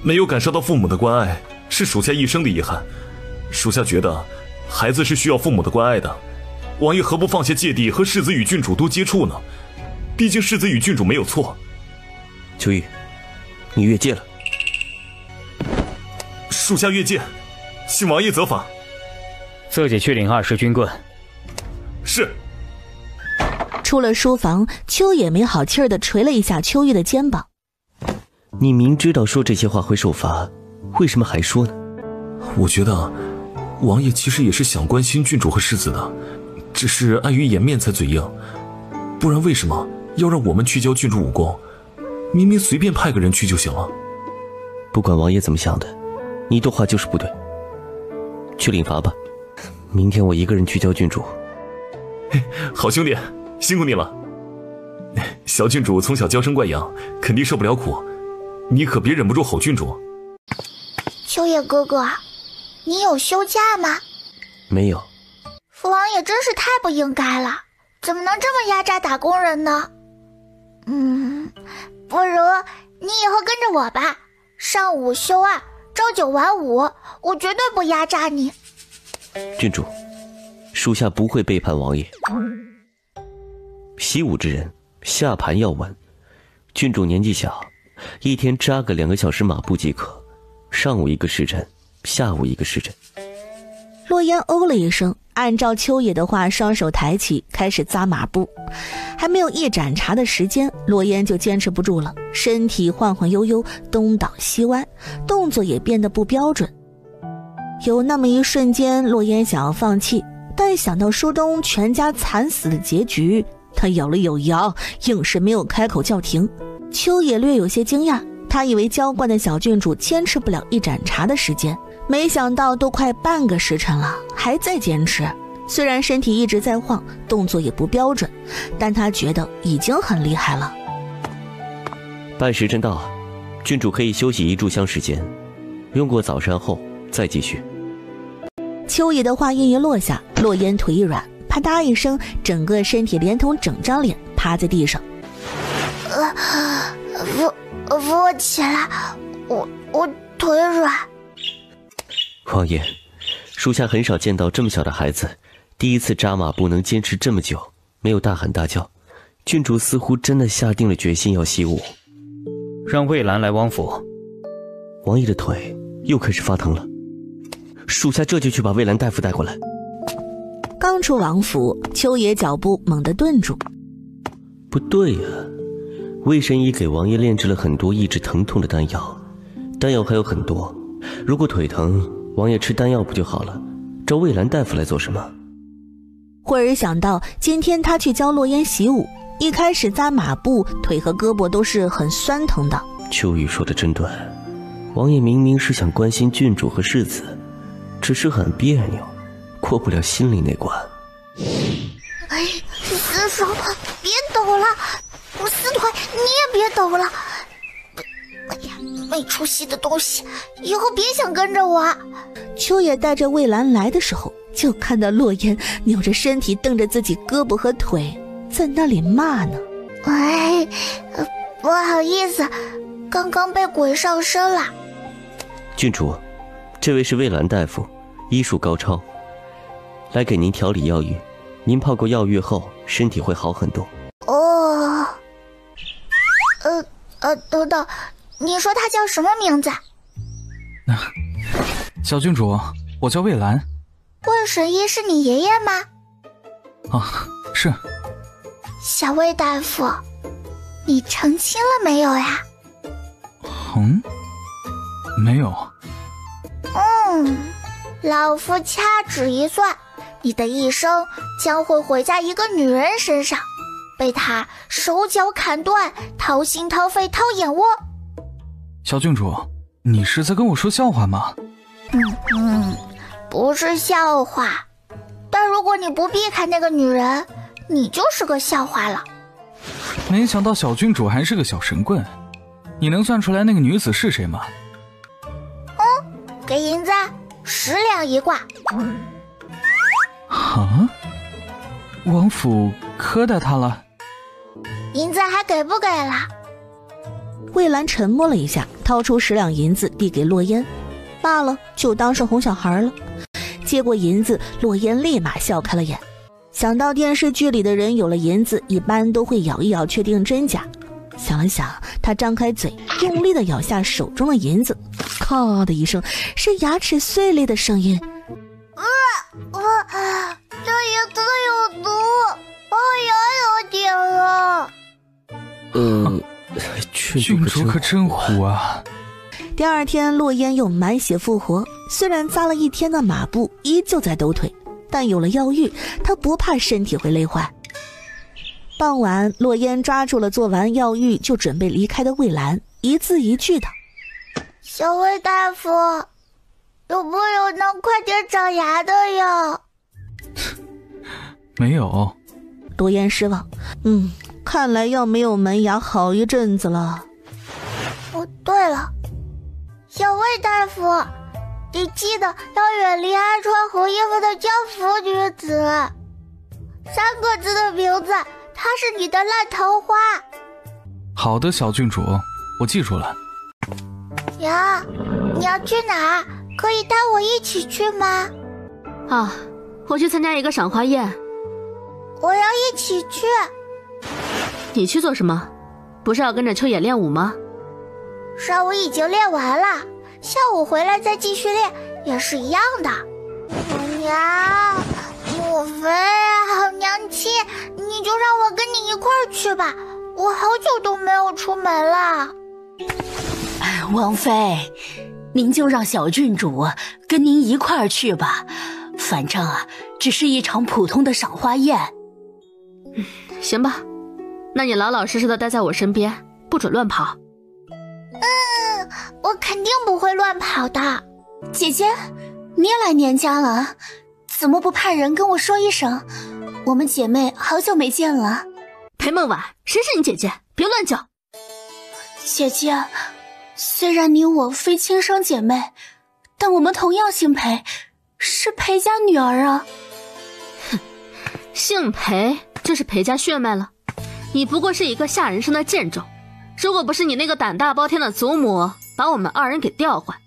没有感受到父母的关爱，是属下一生的遗憾。属下觉得孩子是需要父母的关爱的，王爷何不放下芥蒂和世子与郡主多接触呢？毕竟世子与郡主没有错。秋玉，你越界了。属下越界，请王爷责罚。自己去领20军棍。是。出了书房，秋野没好气儿地捶了一下秋玉的肩膀。你明知道说这些话会受罚，为什么还说呢？我觉得王爷其实也是想关心郡主和世子的，只是碍于颜面才嘴硬，不然为什么要让我们去教郡主武功？明明随便派个人去就行了。不管王爷怎么想的，你的话就是不对。去领罚吧，明天我一个人去教郡主。好兄弟，辛苦你了。小郡主从小娇生惯养，肯定受不了苦，你可别忍不住吼郡主。秋叶哥哥，你有休假吗？没有。父王也真是太不应该了，怎么能这么压榨打工人呢？不如你以后跟着我吧，上午休2，朝9晚5，我绝对不压榨你。郡主，属下不会背叛王爷。习武之人，下盘要稳。郡主年纪小，一天扎个2个小时马步即可，上午1个时辰，下午1个时辰。洛烟哦了一声，按照秋野的话，双手抬起，开始扎马步。还没有一盏茶的时间，洛烟就坚持不住了，身体晃晃悠悠，东倒西歪，动作也变得不标准。有那么一瞬间，洛烟想要放弃，但想到书东全家惨死的结局，他咬了咬牙，硬是没有开口叫停。秋野略有些惊讶，他以为娇惯的小郡主坚持不了一盏茶的时间，没想到都快半个时辰了，还在坚持。虽然身体一直在晃，动作也不标准，但他觉得已经很厉害了。半时辰到，郡主可以休息1炷香时间，用过早膳后再继续。秋野的话音一落下，洛烟腿一软，啪嗒一声，整个身体连同整张脸趴在地上。扶我起来，我腿软。王爷，属下很少见到这么小的孩子，第一次扎马步能坚持这么久，没有大喊大叫。郡主似乎真的下定了决心要习武。让魏兰来王府。王爷的腿又开始发疼了，属下这就去把魏兰大夫带过来。刚出王府，秋野脚步猛地顿住。不对呀，魏神医给王爷炼制了很多抑制疼痛的丹药，丹药还有很多，如果腿疼，王爷吃丹药不就好了？找魏兰大夫来做什么？慧儿想到今天他去教洛烟习武，一开始扎马步，腿和胳膊都是很酸疼的。秋雨说的真对，王爷明明是想关心郡主和世子，只是很别扭，过不了心里那关。哎，四手，别抖了！我四腿，你也别抖了！哎呀，没出息的东西，以后别想跟着我。秋野带着魏兰来的时候，就看到洛烟扭着身体瞪着自己胳膊和腿，在那里骂呢。哎，不好意思，刚刚被鬼上身了。郡主，这位是魏兰大夫，医术高超，来给您调理药浴。您泡过药浴后，身体会好很多。哦，等等，你说他叫什么名字？小郡主，我叫魏兰。魏神医是你爷爷吗？啊，是。小魏大夫，你成亲了没有呀？没有。老夫掐指一算，你的一生将会毁在一个女人身上，被她手脚砍断，掏心掏肺掏眼窝。小郡主，你是在跟我说笑话吗？不是笑话，但如果你不避开那个女人，你就是个笑话了。没想到小郡主还是个小神棍，你能算出来那个女子是谁吗？给银子10两一卦。啊？王府苛待他了？银子还给不给了？魏兰沉默了一下，掏出10两银子递给洛烟，罢了，就当是哄小孩了。接过银子，洛烟立马笑开了眼。想到电视剧里的人有了银子，一般都会咬一咬确定真假。想了想，他张开嘴，用力地咬下手中的银子，咔的一声，是牙齿碎裂的声音。这银子有毒，我牙有点了。郡主可真虎啊！第二天，洛烟又满血复活，虽然扎了一天的马步，依旧在抖腿，但有了药浴，他不怕身体会累坏。傍晚，洛烟抓住了做完药浴就准备离开的魏兰，一字一句的：小魏大夫，有没有能快点长牙的药？没有。洛烟失望，看来要没有门牙好一阵子了。哦，对了，小魏大夫，你记得要远离爱穿红衣服的娇服女子，3个字的名字，她是你的烂桃花。好的，小郡主，我记住了。呀，你要去哪儿？可以带我一起去吗？我去参加一个赏花宴。我要一起去。你去做什么？不是要跟着秋野练武吗？上午已经练完了，下午回来再继续练，也是一样的。娘，母妃好娘亲，你就让我跟你一块儿去吧，我好久都没有出门了。王妃，您就让小郡主跟您一块儿去吧，反正只是一场普通的赏花宴。行吧，那你老老实实的待在我身边，不准乱跑。我肯定不会乱跑的。姐姐，你也来年家了，怎么不派人跟我说一声？我们姐妹好久没见了。裴梦婉，谁是你姐姐？别乱叫。姐姐，虽然你我非亲生姐妹，但我们同样姓裴，是裴家女儿啊。哼，姓裴就是裴家血脉了。你不过是一个下人生的贱种，如果不是你那个胆大包天的祖母把我们2人给调换，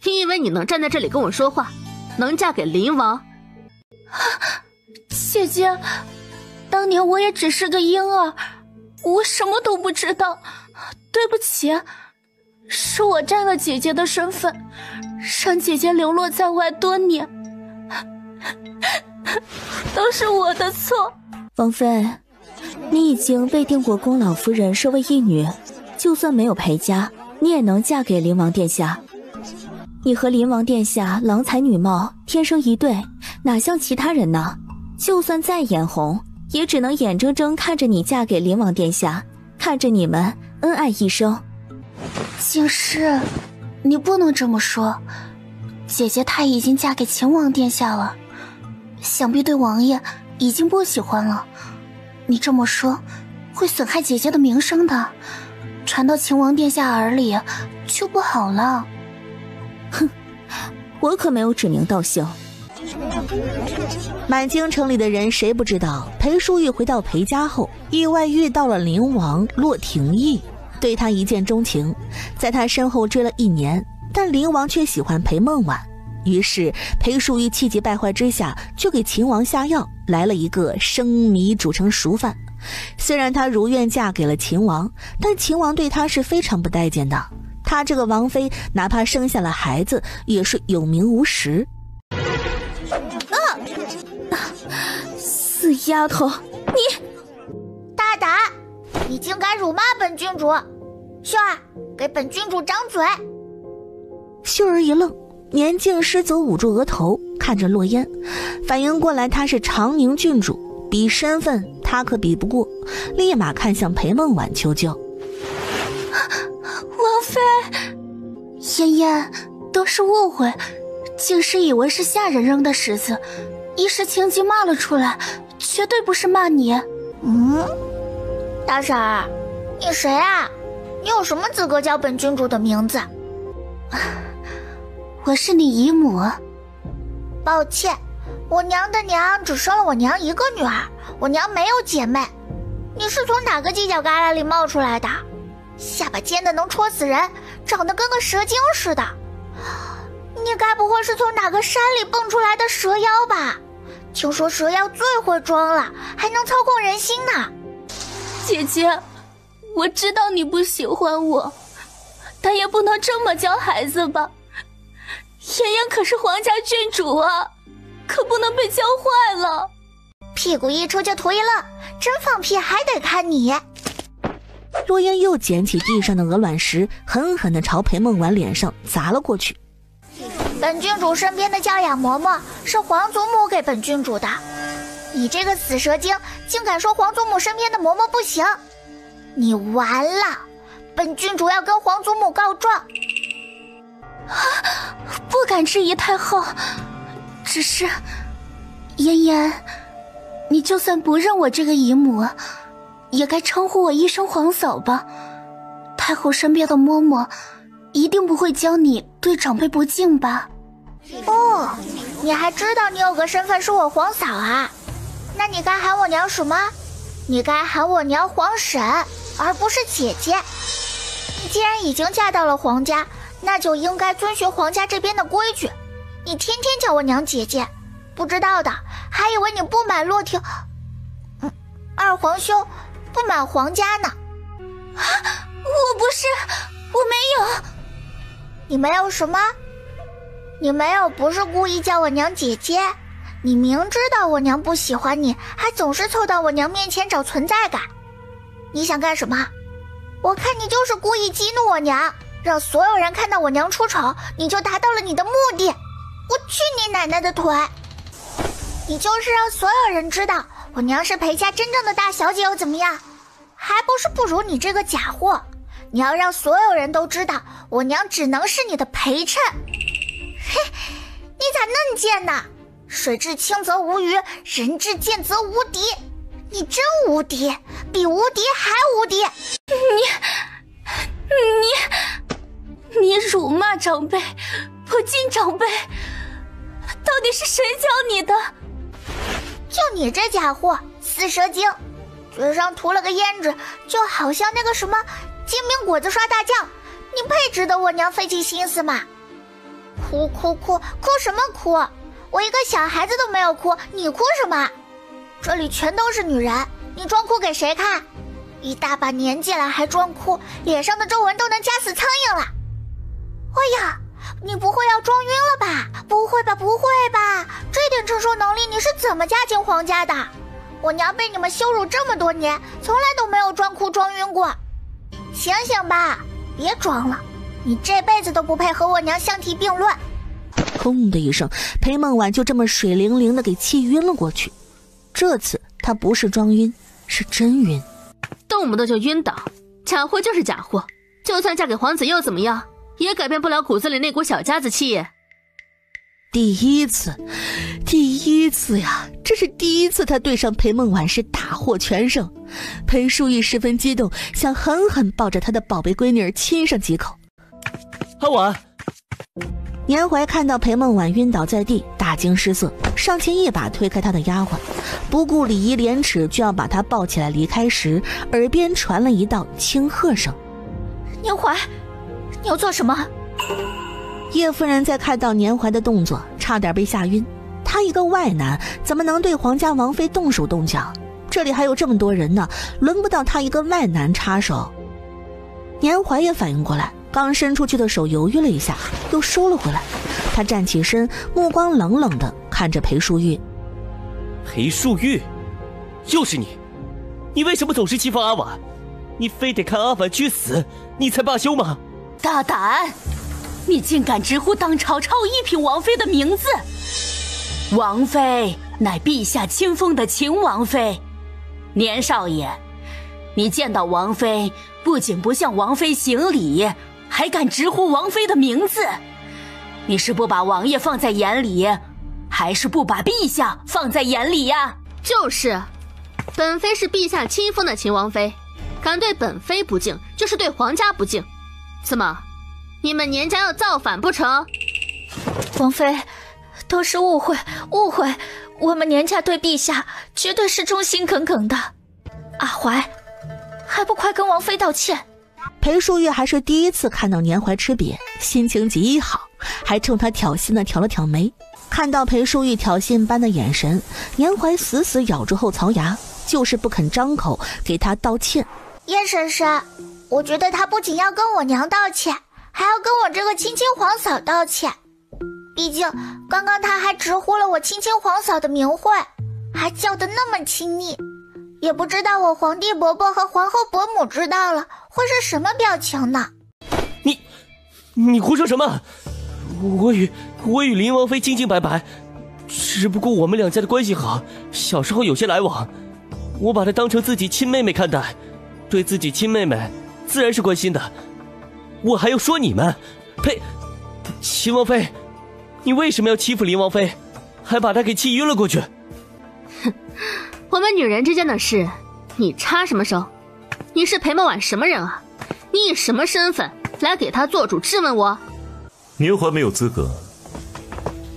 你以为你能站在这里跟我说话，能嫁给林王？姐姐，当年我也只是个婴儿，我什么都不知道，对不起，是我占了姐姐的身份，让姐姐流落在外多年，都是我的错。王妃，你已经被定国公老夫人收为义女，就算没有陪嫁，你也能嫁给灵王殿下。你和灵王殿下郎才女貌，天生一对，哪像其他人呢？就算再眼红，也只能眼睁睁看着你嫁给灵王殿下，看着你们恩爱一生。景师，你不能这么说，姐姐她已经嫁给秦王殿下了，想必对王爷已经不喜欢了。你这么说会损害姐姐的名声的，传到秦王殿下耳里就不好了。哼，我可没有指名道姓。满京城里的人谁不知道，裴淑玉回到裴家后，意外遇到了灵王骆廷义，对他一见钟情，在他身后追了1年，但灵王却喜欢裴梦婉。于是裴淑玉气急败坏之下，就给秦王下药，来了一个生米煮成熟饭。虽然她如愿嫁给了秦王，但秦王对她是非常不待见的。她这个王妃，哪怕生下了孩子，也是有名无实。死丫头，你大胆！你竟敢辱骂本郡主！秀儿，给本郡主掌嘴！秀儿一愣，年近失则捂住额头，看着洛烟，反应过来她是长宁郡主，比身份她可比不过，立马看向裴梦婉求救。王妃，妍妍，都是误会，景师以为是下人扔的石子，一时情急骂了出来，绝对不是骂你。大婶儿，你谁啊？你有什么资格叫本郡主的名字？我是你姨母。抱歉，我娘的娘只生了我娘一个女儿，我娘没有姐妹。你是从哪个犄角旮旯里冒出来的？下巴尖的能戳死人，长得跟个蛇精似的。你该不会是从哪个山里蹦出来的蛇妖吧？听说蛇妖最会装了，还能操控人心呢。姐姐，我知道你不喜欢我，但也不能这么教孩子吧。妍妍可是皇家郡主啊，可不能被教坏了。屁股一出就图一乐，真放屁还得看你。洛烟又捡起地上的鹅卵石，狠狠地朝裴梦婉脸上砸了过去。本郡主身边的教养嬷嬷是皇祖母给本郡主的，你这个死蛇精竟敢说皇祖母身边的嬷嬷不行，你完了！本郡主要跟皇祖母告状。不敢质疑太后，只是妍妍，你就算不认我这个姨母，也该称呼我一声皇嫂吧。太后身边的嬷嬷一定不会教你对长辈不敬吧？哦，你还知道你有个身份是我皇嫂啊？那你该喊我娘什么？你该喊我娘皇婶，而不是姐姐。你既然已经嫁到了皇家，那就应该遵循皇家这边的规矩。你天天叫我娘姐姐，不知道的还以为你不满洛廷，二皇兄不满皇家呢。啊，我不是，我没有。你没有什么？你没有不是故意叫我娘姐姐，你明知道我娘不喜欢你，还总是凑到我娘面前找存在感。你想干什么？我看你就是故意激怒我娘，让所有人看到我娘出丑，你就达到了你的目的。我去你奶奶的腿！你就是让所有人知道我娘是裴家真正的大小姐又怎么样？还不是不如你这个假货。你要让所有人都知道我娘只能是你的陪衬。嘿，你咋嫩贱呢？水至清则无鱼，人至贱则无敌。你真无敌，比无敌还无敌。你辱骂长辈，不敬长辈，到底是谁教你的？就你这家伙，死蛇精，嘴上涂了个胭脂，就好像那个什么煎饼果子刷大酱，你配值得我娘费尽心思吗？哭什么哭？我一个小孩子都没有哭，你哭什么？这里全都是女人，你装哭给谁看？一大把年纪了还装哭，脸上的皱纹都能夹死苍蝇了。哎呀，你不会要装晕了吧？不会吧，这点承受能力你是怎么嫁进皇家的？我娘被你们羞辱这么多年，从来都没有装哭装晕过。醒醒吧，别装了，你这辈子都不配和我娘相提并论。砰的一声，裴梦婉就这么水灵灵的给气晕了过去。这次她不是装晕，是真晕，动不动就晕倒，假货就是假货，就算嫁给皇子又怎么样，也改变不了骨子里那股小家子气。第一次呀，这是第一次他对上裴梦婉是大获全胜。裴淑玉十分激动，想狠狠抱着他的宝贝闺女儿亲上几口。阿婉，年怀看到裴梦婉晕倒在地，大惊失色，上前一把推开他的丫鬟，不顾礼仪廉耻，就要把她抱起来离开时，耳边传了一道轻喝声：“年怀，你要做什么？”叶夫人在看到年怀的动作，差点被吓晕。他一个外男，怎么能对皇家王妃动手动脚？这里还有这么多人呢，轮不到他一个外男插手。年怀也反应过来，刚伸出去的手犹豫了一下，又收了回来。他站起身，目光冷冷地看着裴淑玉。裴淑玉，又是你！你为什么总是欺负阿婉？你非得看阿婉去死，你才罢休吗？大胆！你竟敢直呼当朝超一品王妃的名字！王妃乃陛下亲封的秦王妃，年少爷，你见到王妃不仅不向王妃行礼，还敢直呼王妃的名字，你是不把王爷放在眼里，还是不把陛下放在眼里呀？就是，本妃是陛下亲封的秦王妃，敢对本妃不敬，就是对皇家不敬。怎么，你们年家要造反不成？王妃，都是误会，我们年家对陛下绝对是忠心耿耿的。阿怀，还不快跟王妃道歉？裴淑玉还是第一次看到年怀吃瘪，心情极好，还冲他挑衅地挑了挑眉。看到裴淑玉挑衅般的眼神，年怀死死咬住后槽牙，就是不肯张口给他道歉。叶婶婶，我觉得他不仅要跟我娘道歉，还要跟我这个亲亲皇嫂道歉。毕竟刚刚他还直呼了我亲亲皇嫂的名讳，还叫得那么亲昵，也不知道我皇帝伯伯和皇后伯母知道了会是什么表情呢？你胡说什么？我与林王妃清清白白，只不过我们两家的关系好，小时候有些来往，我把她当成自己亲妹妹看待，对自己亲妹妹自然是关心的。我还要说你们？呸！秦王妃，你为什么要欺负林王妃，还把她给气晕了过去？哼，我们女人之间的事，你插什么手？你是裴梦婉什么人啊？你以什么身份来给她做主质问我？年怀没有资格，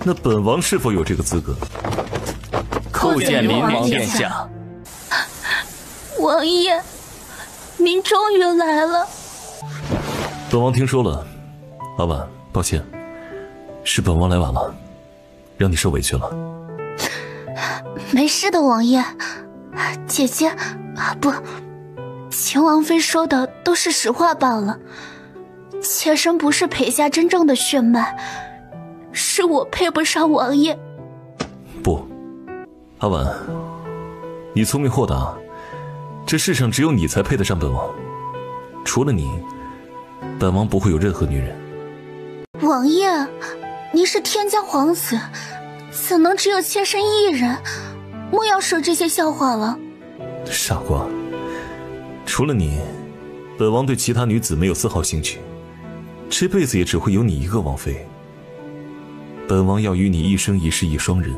那本王是否有这个资格？叩见林王殿下。王爷，您终于来了。本王听说了，阿婉，抱歉，是本王来晚了，让你受委屈了。没事的，王爷，姐姐，不，秦王妃说的都是实话罢了。妾身不是裴家真正的血脉，是我配不上王爷。不，阿婉，你聪明豁达，这世上只有你才配得上本王，除了你，本王不会有任何女人。王爷，您是天家皇子，怎能只有妾身一人？莫要说这些笑话了。傻瓜，除了你，本王对其他女子没有丝毫兴趣，这辈子也只会有你一个王妃。本王要与你一生一世一双人。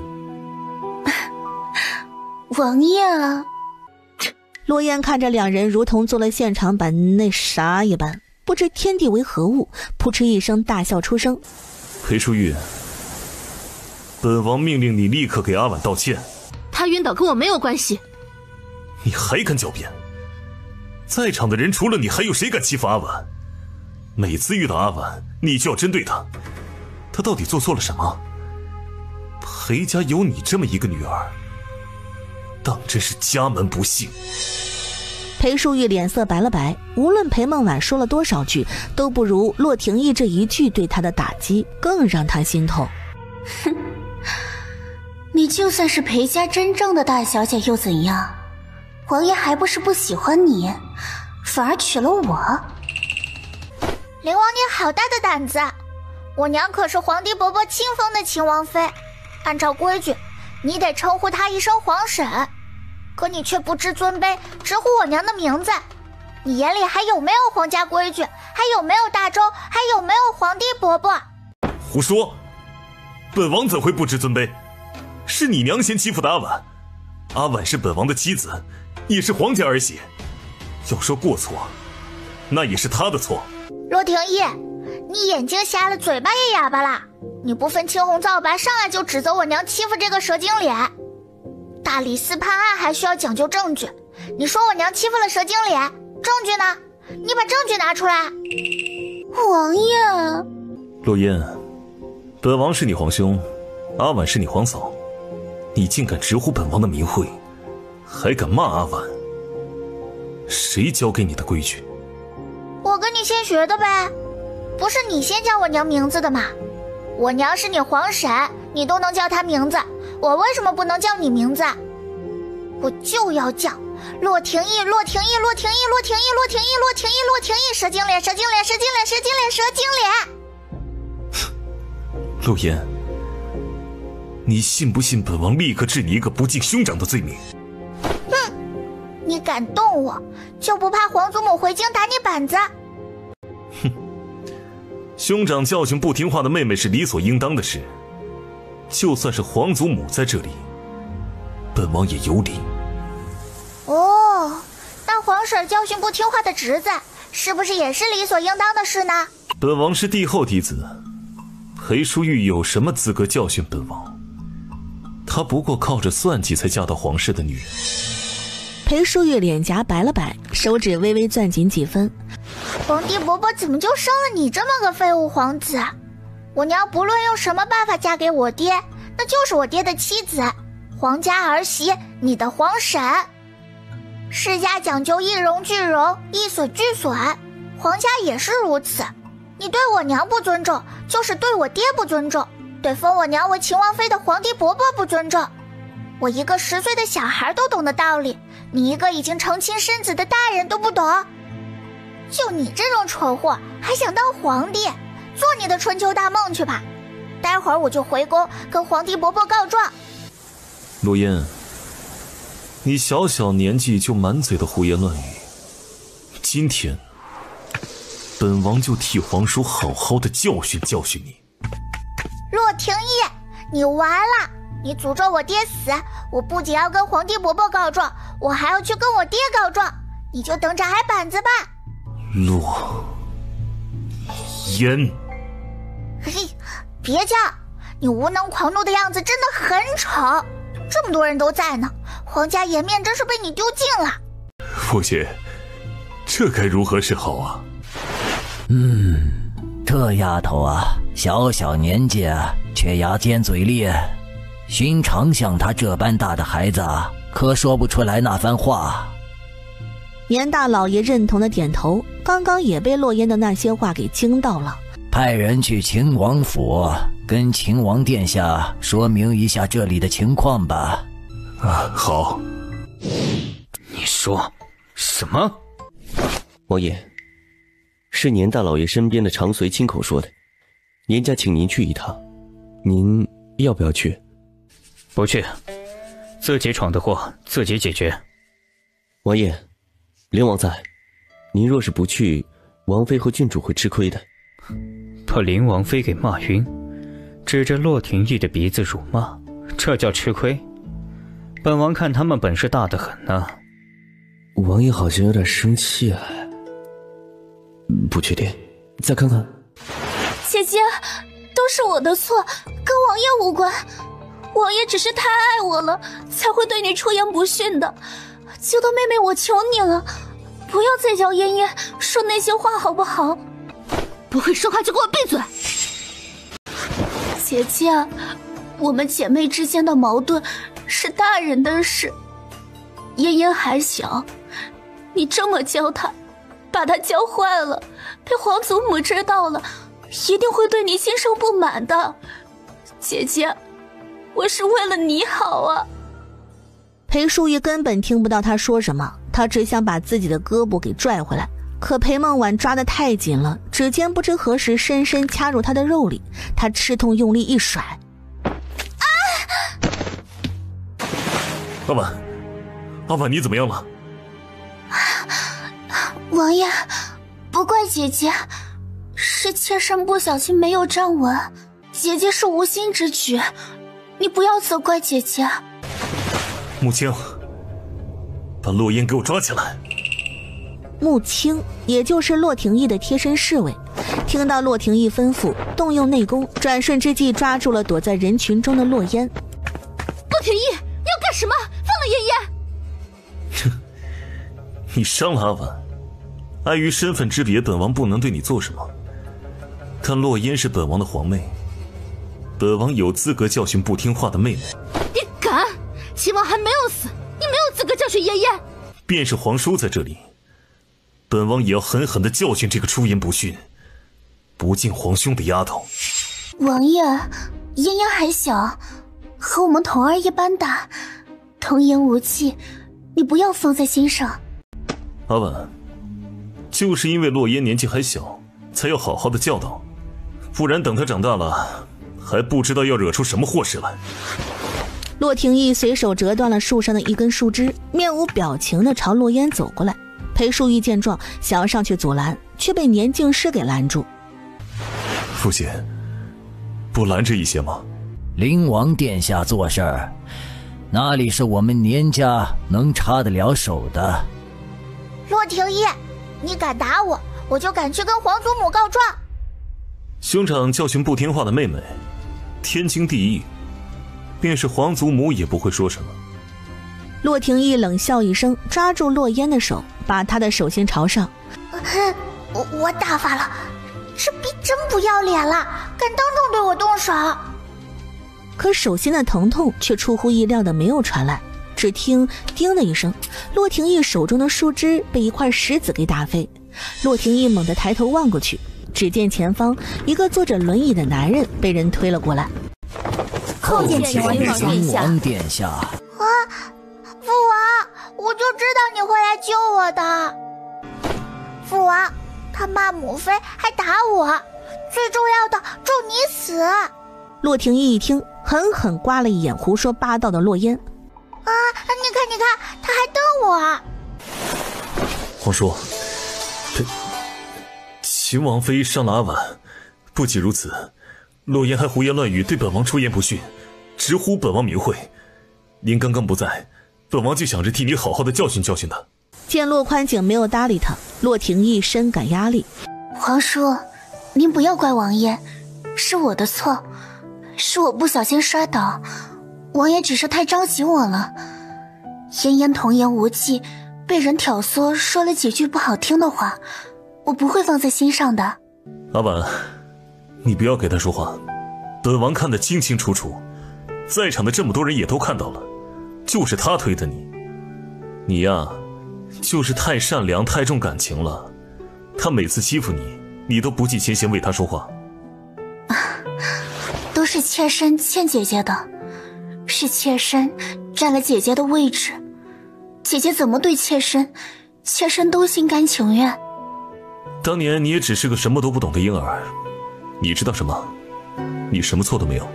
王爷啊！落雁看着两人如同做了现场版那啥一般，不知天地为何物，扑哧一声大笑出声。裴淑玉，本王命令你立刻给阿婉道歉。她晕倒跟我没有关系。你还敢狡辩？在场的人除了你，还有谁敢欺负阿婉？每次遇到阿婉，你就要针对她。她到底做错了什么？裴家有你这么一个女儿，当真是家门不幸。裴淑玉脸色白了白，无论裴梦婉说了多少句，都不如洛廷义这一句对她的打击更让她心痛。哼，你就算是裴家真正的大小姐又怎样？王爷还不是不喜欢你，反而娶了我。林王你好大的胆子！我娘可是皇帝伯伯亲封的秦王妃，按照规矩，你得称呼她一声皇婶，可你却不知尊卑，直呼我娘的名字。你眼里还有没有皇家规矩？还有没有大周？还有没有皇帝伯伯？胡说！本王怎会不知尊卑？是你娘先欺负的阿婉，阿婉是本王的妻子，也是皇家儿媳。要说过错，那也是她的错。洛廷义，你眼睛瞎了，嘴巴也哑巴了。你不分青红皂白，上来就指责我娘欺负这个蛇精脸。大理寺判案还需要讲究证据，你说我娘欺负了蛇精脸，证据呢？你把证据拿出来。王爷，洛嫣，本王是你皇兄，阿婉是你皇嫂，你竟敢直呼本王的名讳，还敢骂阿婉，谁教给你的规矩？我跟你先学的呗，不是你先叫我娘名字的吗？我娘是你皇婶，你都能叫她名字，我为什么不能叫你名字？我就要叫洛廷义，洛廷义，洛廷义，洛廷义，洛廷义，洛廷义，洛廷义，蛇精脸，蛇精脸，蛇精脸，蛇精脸，蛇精脸。洛嫣，你信不信本王立刻治你一个不敬兄长的罪名？哼，你敢动我，就不怕皇祖母回京打你板子？哼，兄长教训不听话的妹妹是理所应当的事，就算是皇祖母在这里，本王也有理。哦，那皇婶教训不听话的侄子，是不是也是理所应当的事呢？本王是帝后嫡子，裴淑玉有什么资格教训本王？她不过靠着算计才嫁到皇室的女人。裴淑玉脸颊白了白，手指微微攥紧几分。皇帝伯伯怎么就生了你这么个废物皇子？我娘不论用什么办法嫁给我爹，那就是我爹的妻子，皇家儿媳，你的皇婶。世家讲究一荣俱荣，一损俱损，皇家也是如此。你对我娘不尊重，就是对我爹不尊重，对封我娘为秦王妃的皇帝伯伯不尊重。我一个10岁的小孩都懂的道理，你一个已经成亲生子的大人都不懂。就你这种蠢货，还想当皇帝？做你的春秋大梦去吧！待会儿我就回宫跟皇帝伯伯告状。洛嫣，你小小年纪就满嘴的胡言乱语，今天本王就替皇叔好好的教训教训你。洛廷义，你完了！你诅咒我爹死，我不仅要跟皇帝伯伯告状，我还要去跟我爹告状，你就等着挨板子吧。洛嫣，嘿，别叫！你无能狂怒的样子真的很丑，这么多人都在呢，皇家颜面真是被你丢尽了。父亲，这该如何是好啊？这丫头啊，小小年纪却牙尖嘴利，寻常像她这般大的孩子可说不出来那番话。年大老爷认同的点头，刚刚也被洛嫣的那些话给惊到了。派人去秦王府，跟秦王殿下说明一下这里的情况吧。好。你说什么？王爷，是年大老爷身边的长随亲口说的，年家请您去一趟，您要不要去？不去，自己闯的祸自己解决。王爷，灵王在，您若是不去，王妃和郡主会吃亏的。把林王妃给骂晕，指着洛廷义的鼻子辱骂，这叫吃亏？本王看他们本事大得很呢。王爷好像有点生气啊。不确定，再看看。姐姐，都是我的错，跟王爷无关。王爷只是太爱我了，才会对你出言不逊的。就当妹妹我求你了，不不要再叫嫣嫣说那些话好不好？不会说话就给我闭嘴！姐姐，我们姐妹之间的矛盾是大人的事，嫣嫣还小，你这么教她，把她教坏了，被皇祖母知道了，一定会对你心生不满的。姐姐，我是为了你好啊。裴淑仪根本听不到他说什么，他只想把自己的胳膊给拽回来，可裴梦婉抓得太紧了，指尖不知何时深深掐入他的肉里，他吃痛用力一甩。阿婉，阿婉，你怎么样了？王爷，不怪姐姐，是妾身不小心没有站稳，姐姐是无心之举，你不要责怪姐姐。穆青，把洛烟给我抓起来。穆青也就是洛廷义的贴身侍卫，听到洛廷义吩咐，动用内功，转瞬之际抓住了躲在人群中的洛烟。洛廷义，你要干什么？放了嫣嫣！哼，你伤了阿婉，碍于身份之别，本王不能对你做什么。但洛烟是本王的皇妹，本王有资格教训不听话的妹妹。你敢？秦王还没有死，你没有资格教训嫣嫣。便是皇叔在这里，本王也要狠狠地教训这个出言不逊、不敬皇兄的丫头。王爷，嫣嫣还小，和我们童儿一般大，童言无忌，你不要放在心上。阿婉，就是因为洛烟年纪还小，才要好好的教导，不然等她长大了，还不知道要惹出什么祸事来。洛廷义随手折断了树上的一根树枝，面无表情地朝洛烟走过来。裴淑仪见状，想要上去阻拦，却被年静师给拦住。父亲，不拦着一些吗？灵王殿下做事儿，哪里是我们年家能插得了手的？洛廷义，你敢打我，我就敢去跟皇祖母告状。兄长教训不听话的妹妹，天经地义，便是皇祖母也不会说什么。洛廷义冷笑一声，抓住洛烟的手，把她的手心朝上。我打发了，这逼真不要脸了，敢当众对我动手。可手心的疼痛却出乎意料的没有传来，只听叮的一声，洛廷义手中的树枝被一块石子给打飞。洛廷义猛地抬头望过去，只见前方一个坐着轮椅的男人被人推了过来。叩见秦王殿下。啊，父王，我就知道你会来救我的。父王，他骂母妃还打我，最重要的祝你死。洛廷义一听，狠狠刮了一眼胡说八道的洛烟。啊，你看，他还瞪我。皇叔，秦王妃伤了阿婉，不仅如此，洛烟还胡言乱语，对本王出言不逊，直呼本王名讳。您刚刚不在，本王就想着替你好好的教训教训他。见洛宽景没有搭理他，洛廷义深感压力。皇叔，您不要怪王爷，是我的错，是我不小心摔倒，王爷只是太着急我了。嫣嫣童言无忌，被人挑唆说了几句不好听的话，我不会放在心上的。阿婉，你不要给他说话，本王看得清清楚楚，在场的这么多人也都看到了，就是他推的你。你呀，就是太善良太重感情了，他每次欺负你，你都不计前嫌为他说话。都是妾身欠姐姐的，是妾身占了姐姐的位置，姐姐怎么对妾身，妾身都心甘情愿。当年你也只是个什么都不懂的婴儿，你知道什么？你什么错都没有。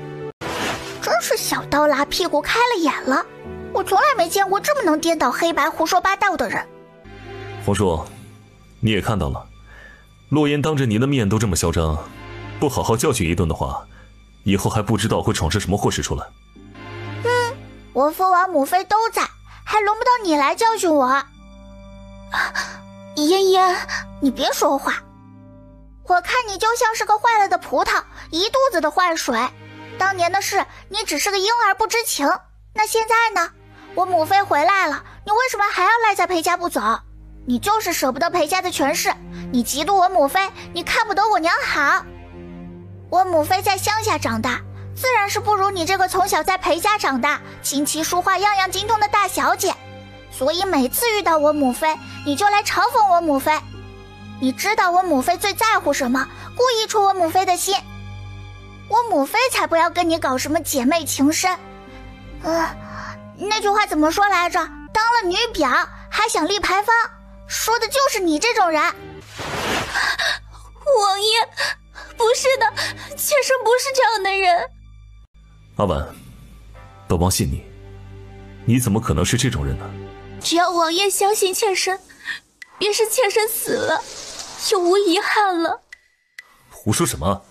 真是小刀拉屁股开了眼了，我从来没见过这么能颠倒黑白胡说八道的人。皇叔，你也看到了，洛烟当着您的面都这么嚣张，不好好教训一顿的话，以后还不知道会闯出什么祸事出来。我父王母妃都在，还轮不到你来教训我。嫣嫣，你别说话，我看你就像是个坏了的葡萄，一肚子的坏水。当年的事你只是个婴儿不知情，那现在呢？我母妃回来了，你为什么还要赖在裴家不走？你就是舍不得裴家的权势，你嫉妒我母妃，你看不得我娘好。我母妃在乡下长大，自然是不如你这个从小在裴家长大，琴棋书画样样精通的大小姐。所以每次遇到我母妃，你就来嘲讽我母妃。你知道我母妃最在乎什么，故意戳我母妃的心。我母妃才不要跟你搞什么姐妹情深。那句话怎么说来着？当了女表还想立牌坊，说的就是你这种人。王爷，不是的，妾身不是这样的人。阿婉，本王信你，你怎么可能是这种人呢？只要王爷相信妾身，便是妾身死了就无遗憾了。胡说什么？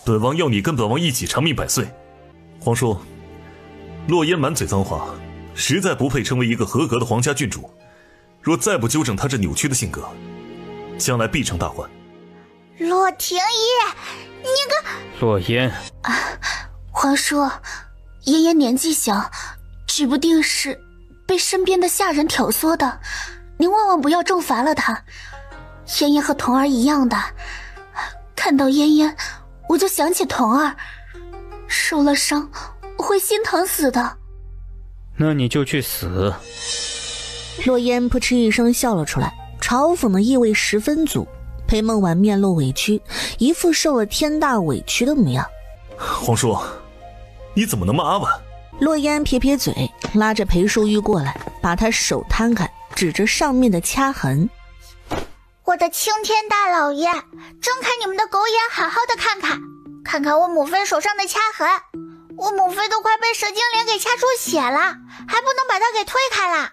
本王要你跟本王一起长命百岁。皇叔，洛烟满嘴脏话，实在不配成为一个合格的皇家郡主。若再不纠正他这扭曲的性格，将来必成大患。洛廷义，你个……洛烟，皇叔，妍妍年纪小，指不定是被身边的下人挑唆的，您万万不要重罚了她。妍妍和童儿一样的，看到妍妍，我就想起童儿，受了伤，我会心疼死的。那你就去死。洛烟扑哧一声笑了出来，嘲讽的意味十分足。裴梦婉面露委屈，一副受了天大委屈的模样。皇叔，你怎么能骂阿婉？洛烟撇撇嘴，拉着裴淑玉过来，把他手摊开，指着上面的掐痕。我的青天大老爷，睁开你们的狗眼，好好的看看，看看我母妃手上的掐痕。我母妃都快被蛇精灵给掐出血了，还不能把她给推开了。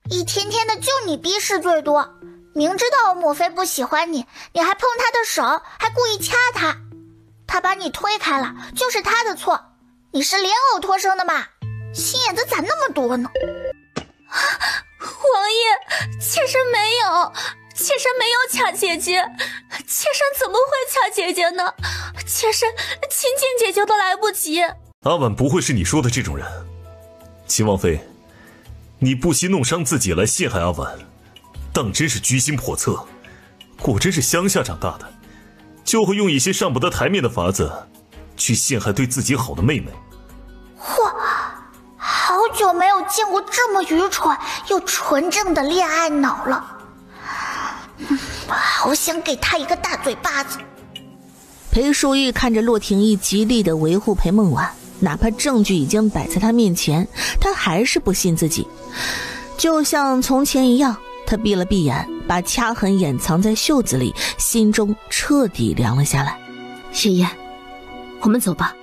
一天天的就你逼事最多，明知道我母妃不喜欢你，你还碰她的手，还故意掐她。她把你推开了，就是她的错。你是莲藕托生的嘛？心眼子咋那么多呢？王爷，妾身没有，妾身没有掐姐姐，妾身怎么会掐姐姐呢？妾身亲近姐姐都来不及。阿婉不会是你说的这种人。秦王妃，你不惜弄伤自己来陷害阿婉，当真是居心叵测。果真是乡下长大的，就会用一些上不得台面的法子去陷害对自己好的妹妹。嚯，好久没有见过这么愚蠢又纯正的恋爱脑了。好想给他一个大嘴巴子。裴淑玉看着洛廷义极力地维护裴梦婉，哪怕证据已经摆在他面前，他还是不信自己。就像从前一样，他闭了闭眼，把掐痕掩藏在袖子里，心中彻底凉了下来。雪烟，我们走吧。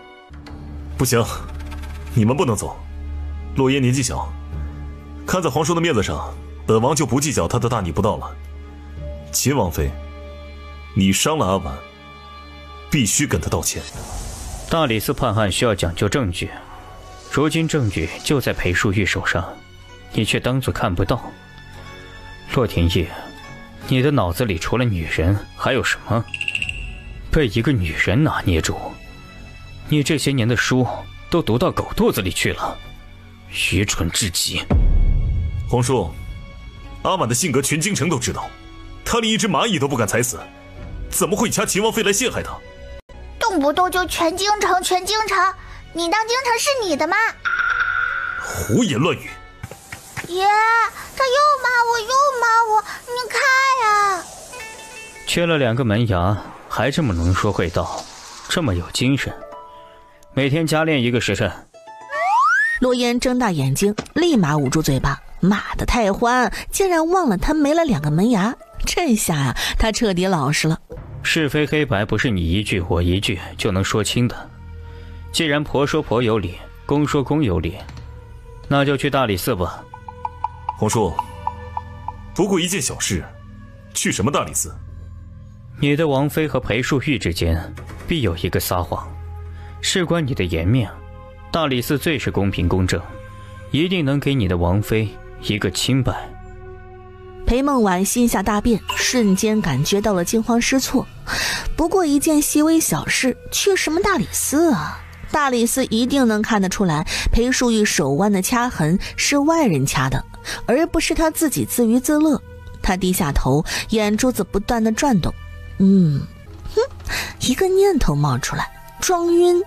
不行，你们不能走。洛烟年纪小，看在皇叔的面子上，本王就不计较他的大逆不道了。秦王妃，你伤了阿婉，必须跟他道歉。大理寺判案需要讲究证据，如今证据就在裴淑玉手上，你却当作看不到。洛廷义，你的脑子里除了女人还有什么？被一个女人拿捏住，你这些年的书都读到狗肚子里去了，愚蠢至极。皇叔，阿婉的性格全京城都知道，她连一只蚂蚁都不敢踩死，怎么会掐秦王妃来陷害她？动不动就全京城，全京城，你当京城是你的吗？胡言乱语！爷，他又骂我，你看呀！缺了2个门牙，还这么能说会道，这么有精神，每天加练1个时辰。洛烟睁大眼睛，立马捂住嘴巴，骂得太欢，竟然忘了他没了2个门牙。这下呀，他彻底老实了。是非黑白不是你一句我一句就能说清的。既然婆说婆有理，公说公有理，那就去大理寺吧。皇叔，不过一件小事，去什么大理寺？你的王妃和裴淑玉之间必有一个撒谎，事关你的颜面，大理寺最是公平公正，一定能给你的王妃一个清白。裴梦婉心下大变，瞬间感觉到了惊慌失措。不过一件细微小事，去什么大理寺啊？大理寺一定能看得出来，裴淑玉手腕的掐痕是外人掐的，而不是他自己自娱自乐。他低下头，眼珠子不断的转动。一个念头冒出来，装晕。